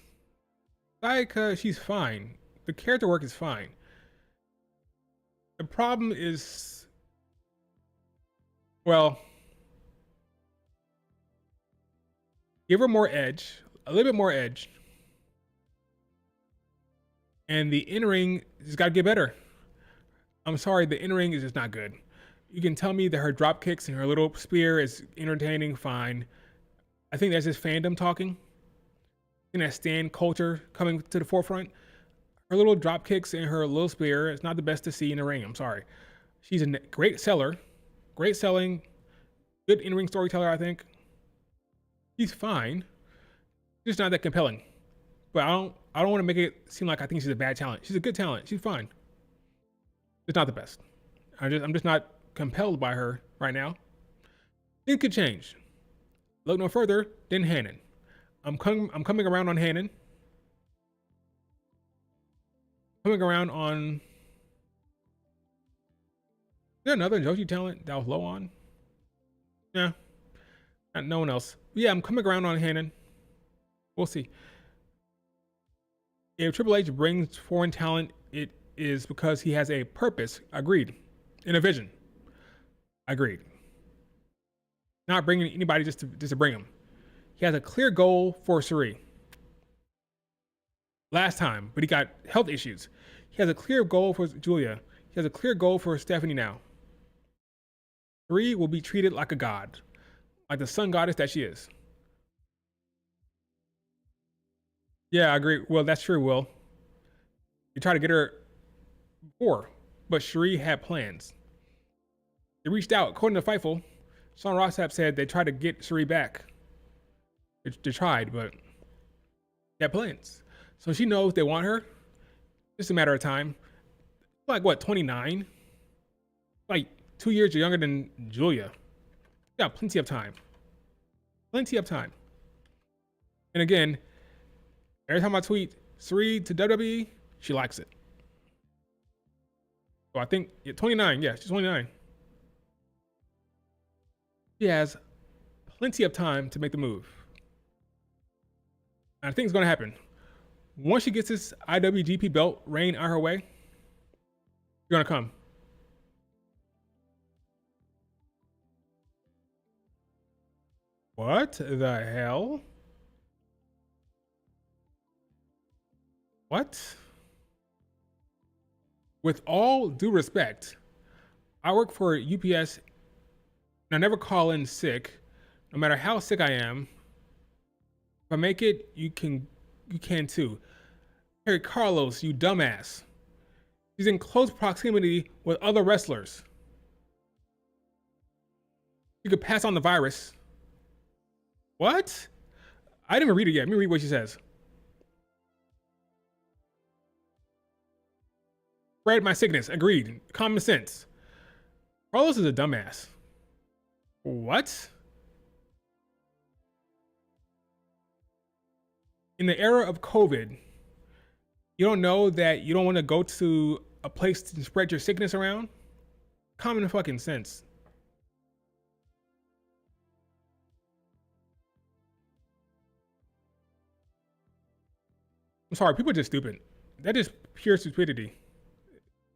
Sayaka, she's fine. The character work is fine. The problem is, well, give her more edge, a little bit more edge. And the in-ring just got to get better. I'm sorry, the in-ring is just not good. You can tell me that her drop kicks and her little spear is entertaining, fine. I think that's just fandom talking. I think that stand culture coming to the forefront. Her little drop kicks and her little spear is not the best to see in the ring. I'm sorry. She's a great seller, great selling, good in-ring storyteller, I think. She's fine. Just not that compelling. But I don't want to make it seem like I think she's a bad talent. She's a good talent. She's fine. It's not the best. I'm just not compelled by her right now. Things could change. Look no further than Hannon. I'm coming around on Hannon. Coming around on. Is there another Joshi talent that I was low on? Yeah. No one else. Yeah, I'm coming around on Hannon. We'll see. If Triple H brings foreign talent, it is because he has a purpose. Agreed. And a vision. Agreed. Not bringing anybody just to bring him. He has a clear goal for Suri. Last time, but he got health issues. He has a clear goal for Giulia. He has a clear goal for Stephanie now. Suri will be treated like a god. Like the sun goddess that she is. Yeah, I agree. Well, that's true, Will. You tried to get her before, but Sheree had plans. They reached out. According to Fightful, Sean Rossap said they tried to get Sheree back. They tried, but they had plans. So she knows they want her. Just a matter of time. Like, what, 29? Like, 2 years younger than Giulia. Got plenty of time. Plenty of time. And again, every time I tweet Suri to WWE, she likes it. So I think 29. Yeah, she's 29. She has plenty of time to make the move. And I think it's going to happen. Once she gets this IWGP belt reign on her way, she's going to come. What the hell? What? With all due respect, I work for UPS and I never call in sick, no matter how sick I am. If I make it, you can too. Hey, Carlos, you dumbass. He's in close proximity with other wrestlers. You could pass on the virus. What? I didn't even read it yet. Let me read what she says. Spread my sickness. Agreed. Common sense. Carlos is a dumbass. What? In the era of COVID, you don't know that you don't want to go to a place to spread your sickness around? Common fucking sense. I'm sorry, people are just stupid. That is pure stupidity.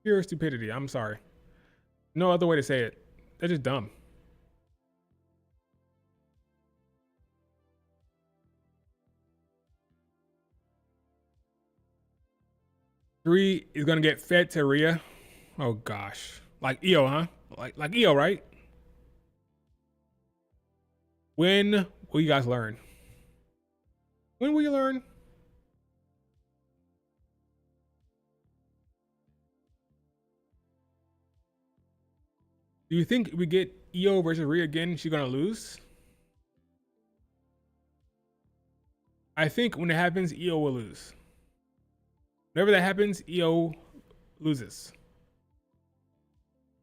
Pure stupidity. I'm sorry. No other way to say it. They're just dumb. 3 is gonna get fed to Rhea. Oh gosh. Like EO, huh? Like EO, right? When will you guys learn? When will you learn? Do you think if we get EO versus Rhea again, she's gonna lose? I think when it happens, EO will lose. Whenever that happens, EO loses.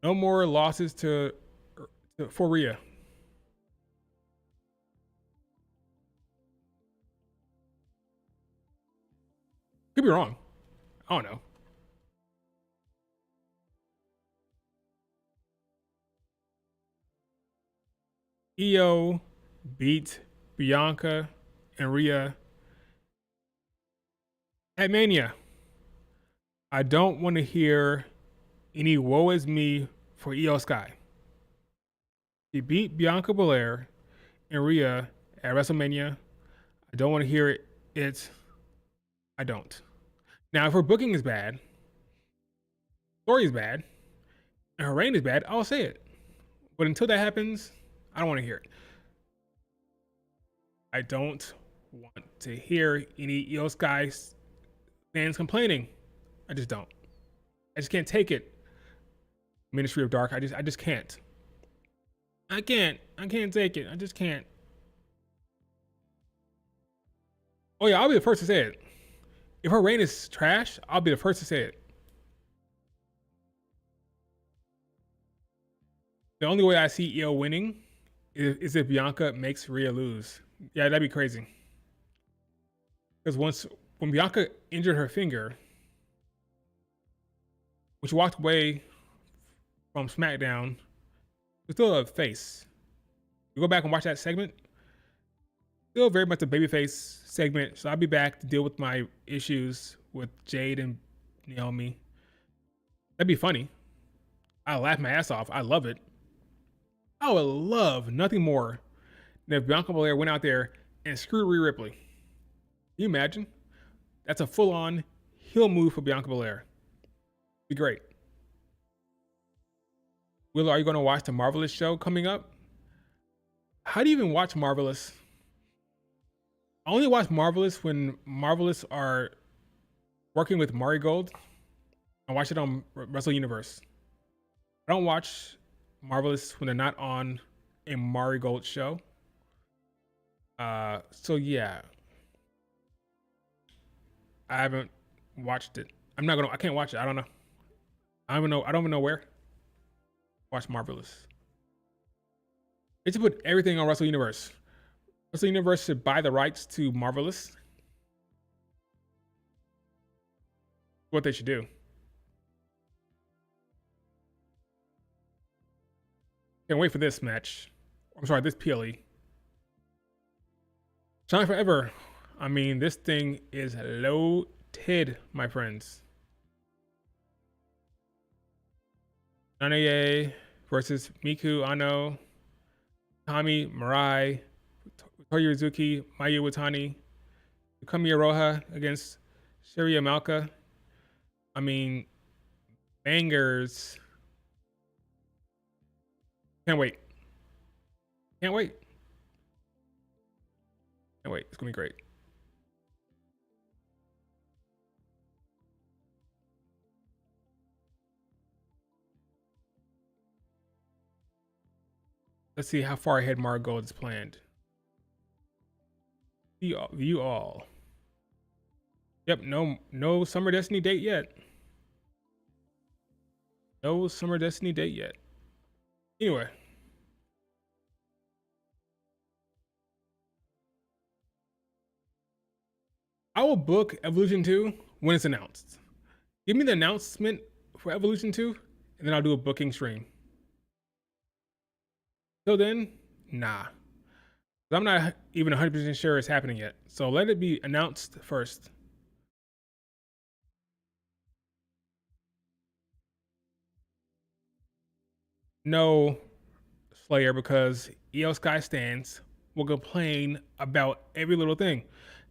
No more losses for Rhea. Could be wrong. I don't know. EO beat Bianca and Rhea at Mania. I don't want to hear any woe is me for EO Sky. She beat Bianca Belair and Rhea at WrestleMania. I don't want to hear it. I don't. Now, if her booking is bad, story is bad, and her reign is bad, I'll say it. But until that happens, I don't want to hear it. I don't want to hear any EO Sky fans complaining. I just don't. I just can't take it. Ministry of Dark. I just can't. I can't take it. I just can't. Oh yeah, I'll be the first to say it. If her reign is trash, I'll be the first to say it. The only way I see EO winning is if Bianca makes Rhea lose. Yeah, that'd be crazy. Because when Bianca injured her finger, when she walked away from Smackdown, was still a face. You go back and watch that segment, still very much a babyface segment. So I'll be back to deal with my issues with Jade and Naomi. That'd be funny. I laugh my ass off. I love it. I would love nothing more than if Bianca Belair went out there and screwed Rhea Ripley. Can you imagine? That's a full-on heel move for Bianca Belair. Be great. Will, are you going to watch the Marvelous show coming up? How do you even watch Marvelous? I only watch Marvelous when Marvelous are working with Marigold. I watch it on Wrestle Universe. I don't watch Marvelous when they're not on a Marigold show. So yeah, I haven't watched it. I can't watch it. I don't know. I don't even know where. Watch Marvelous. They should put everything on Wrestle Universe. Wrestle Universe should buy the rights to Marvelous. What they should do. Can't wait for this match. I'm sorry, this PLE. Shine Forever. I mean, this thing is loaded, my friends. Nanaye versus Miku Ano, Tommy Mirai, Toyo Uzuki, Mayu Watani, Kami Aroha against Shiria Malka. I mean, bangers. Can't wait. Can't wait. Can't wait. It's gonna be great. Let's see how far ahead Marigold is planned. View all. Yep, no Summer Destiny date yet. No Summer Destiny date yet. Anyway. I will book Evolution 2 when it's announced. Give me the announcement for Evolution 2, and then I'll do a booking stream. Till then, nah. I'm not even 100% sure it's happening yet. So let it be announced first. No, Slayer, because EO Sky stands will complain about every little thing.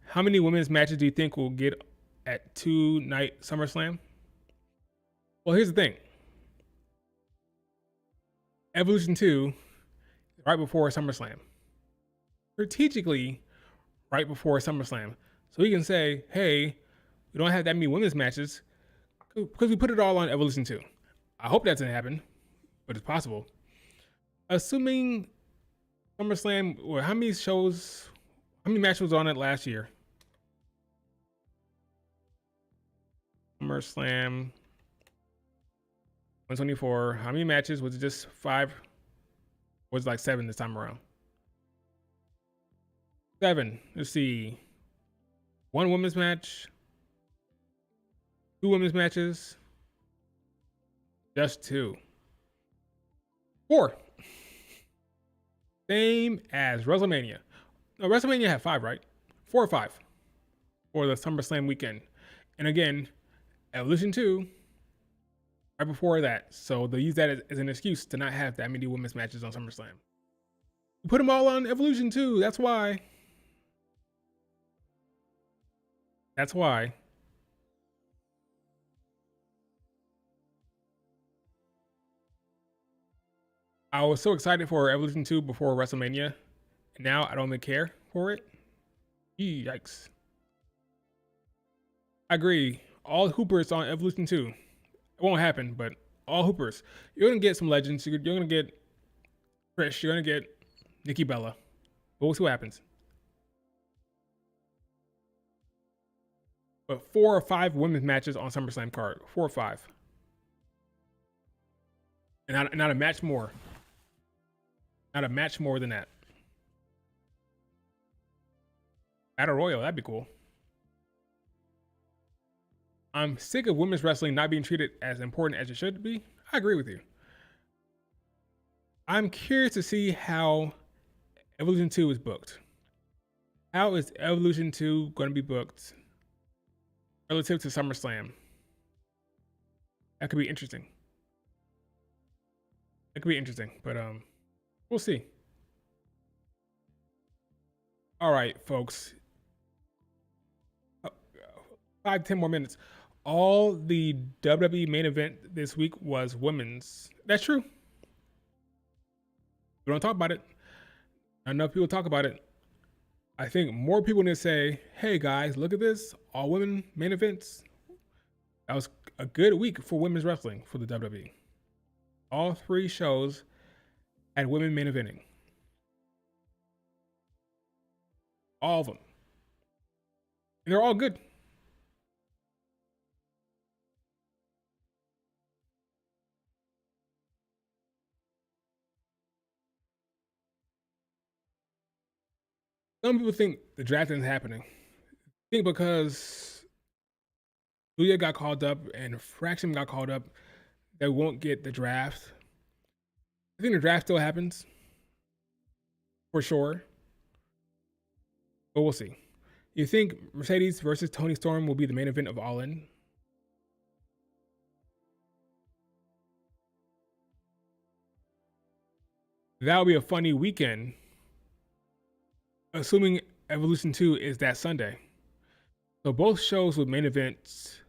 How many women's matches do you think will get at 2-night SummerSlam? Well, here's the thing. Evolution 2, right before SummerSlam. Strategically, right before SummerSlam. So he can say, hey, we don't have that many women's matches because we put it all on Evolution 2. I hope that doesn't happen, but it's possible. Assuming SummerSlam, or how many matches was on it last year? SummerSlam 124. How many matches? Was it just 5? Was it like 7 this time around? 7. Let's see. 1 women's match. 2 women's matches. Just 2. 4. Same as WrestleMania. No, WrestleMania had 5, right? 4 or 5 for the SummerSlam weekend. And again, Evolution 2 right before that. So they'll use that as an excuse to not have that many women's matches on SummerSlam. We put them all on Evolution 2. That's why. That's why. I was so excited for Evolution 2 before WrestleMania. And now I don't even care for it. Yikes. I agree. All Hoopers on Evolution 2. It won't happen, but all Hoopers. You're going to get some legends. You're going to get Trish. You're going to get Nikki Bella. But we'll see what happens. But 4 or 5 women's matches on SummerSlam card. 4 or 5. And not a match more. Not a match more than that. Battle Royal, that'd be cool. I'm sick of women's wrestling not being treated as important as it should be. I agree with you. I'm curious to see how Evolution 2 is booked. How is Evolution 2 going to be booked relative to SummerSlam? That could be interesting. It could be interesting, but we'll see. All right, folks. 5-10 more minutes. All the WWE main event this week was women's. That's true. We don't talk about it. Not enough people talk about it. I think more people need to say, hey guys, look at this. All women main events. That was a good week for women's wrestling for the WWE. All 3 shows had women main eventing. All of them. And they're all good. Some people think the draft isn't happening. I think because Giulia got called up and Fraction got called up, they won't get the draft. I think the draft still happens. For sure. But we'll see. You think Mercedes versus Toni Storm will be the main event of All In? That would be a funny weekend. Assuming Evolution 2 is that Sunday. So both shows with main events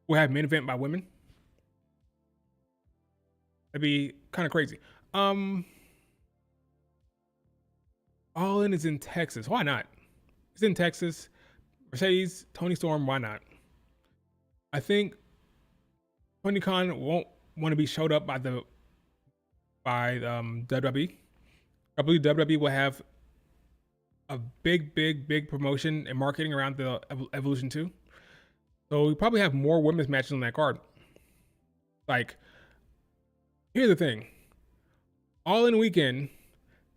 will have main event by women. That'd be kind of crazy. All In is in Texas. Why not? It's in Texas. Mercedes, Toni Storm, why not? I think Tony Khan won't want to be showed up by WWE. I believe WWE will have a big promotion and marketing around the Evolution 2. So we probably have more women's matches on that card. Like, here's the thing. All In weekend,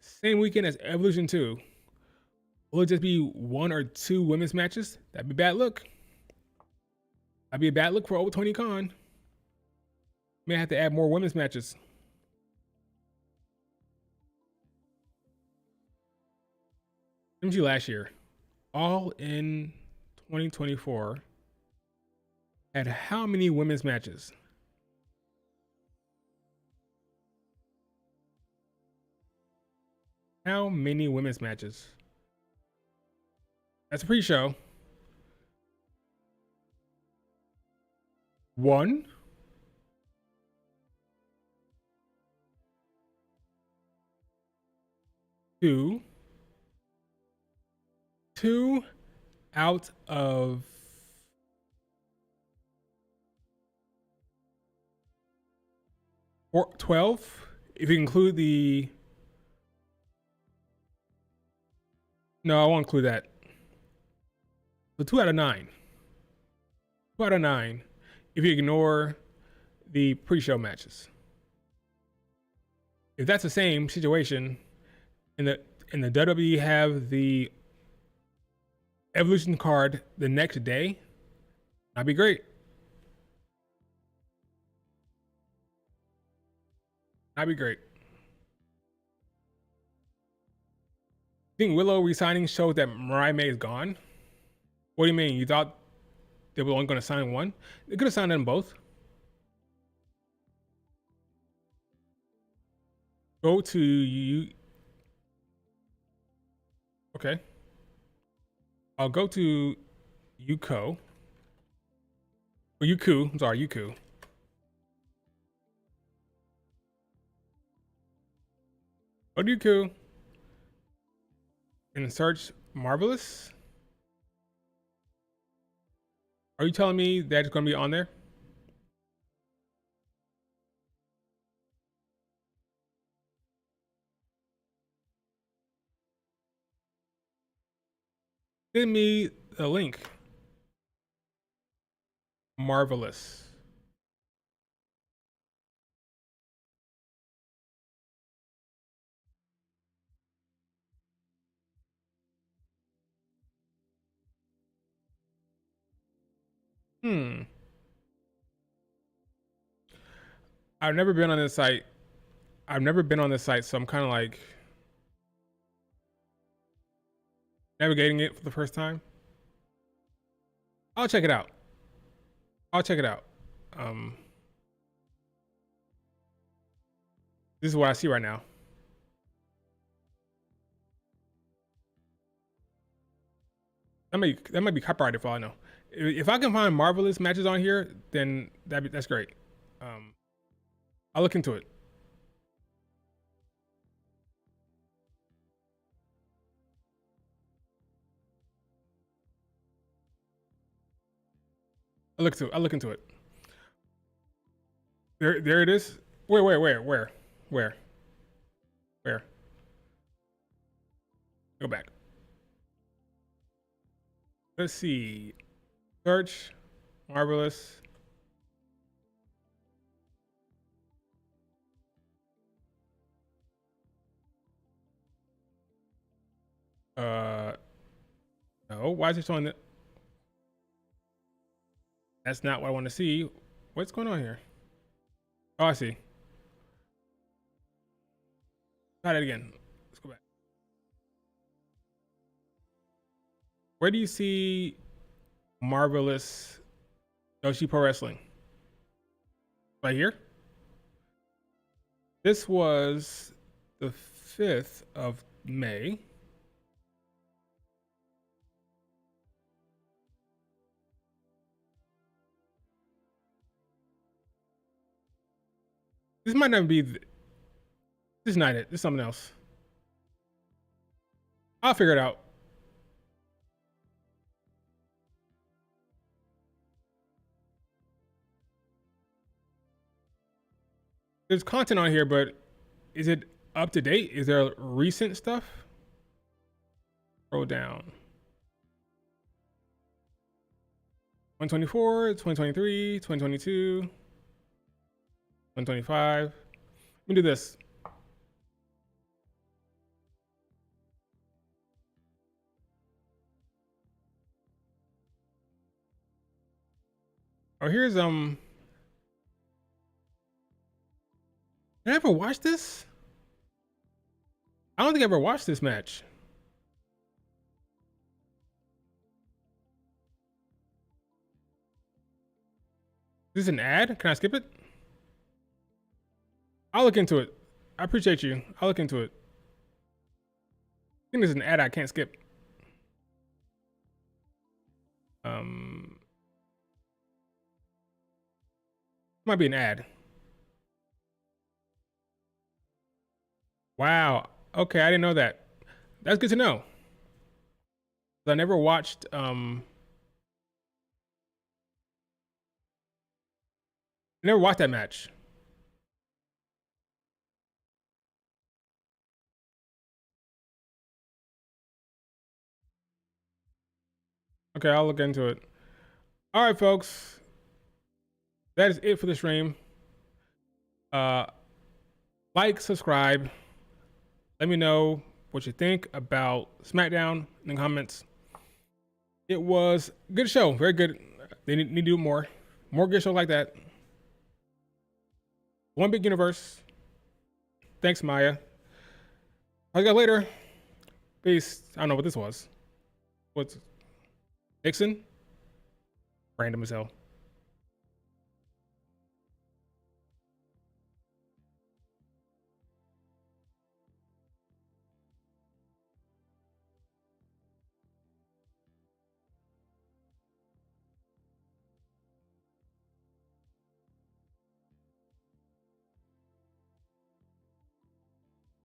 same weekend as Evolution 2. Will it just be 1 or 2 women's matches? That'd be a bad look. That'd be a bad look for old Tony Khan. May have to add more women's matches. MG last year, All In 2024 had how many women's matches? How many women's matches? That's a pre-show. 1, 2, 2 out of 12. If you include the, no, I won't include that. So 2 out of 9. 2 out of 9. If you ignore the pre-show matches. If that's the same situation, and the WWE have the Evolution card the next day, that'd be great. That'd be great. I think Willow resigning shows that Mariah May is gone. What do you mean? You thought they were only going to sign one? They could have signed them both. Go to you. Okay. I'll go to Yuko. Or Yuku. I'm sorry, Yuku. Go to Yuku. And search Marvelous. Are you telling me that it's going to be on there? Send me the link. Marvelous. I've never been on this site. So I'm kind of like navigating it for the first time. I'll check it out. This is what I see right now. That might be copyrighted for all I know. If I can find Marvelous matches on here, then that's great. I'll look into it. I'll look into it. There it is. Where? Go back. Let's see. Search Marvelous. No. Why is it showing that? That's not what I want to see. What's going on here? Oh, I see. Try that again. Let's go back. Where do you see Marvelous Joshi Pro Wrestling? Right here? This was the 5th of May. This might not be. This is not it. This is something else. I'll figure it out. There's content on here, but is it up to date? Is there recent stuff? Scroll down. 2024, 2023, 2022, 2025. Let me do this. Oh, here's Did I ever watch this? I don't think I ever watched this match. Is this an ad? Can I skip it? I'll look into it. I appreciate you. I'll look into it. I think there's an ad I can't skip. Might be an ad. Wow. Okay, I didn't know that. That's good to know. I never watched that match. Okay, I'll look into it. All right, folks. That is it for the stream. Uh, like, subscribe. Let me know what you think about SmackDown in the comments. It was a good show, very good. They need to do more good shows like that. One big universe. Thanks, Maya. I'll see you later. Peace. I don't know what this was. What's Nixon? Random as hell.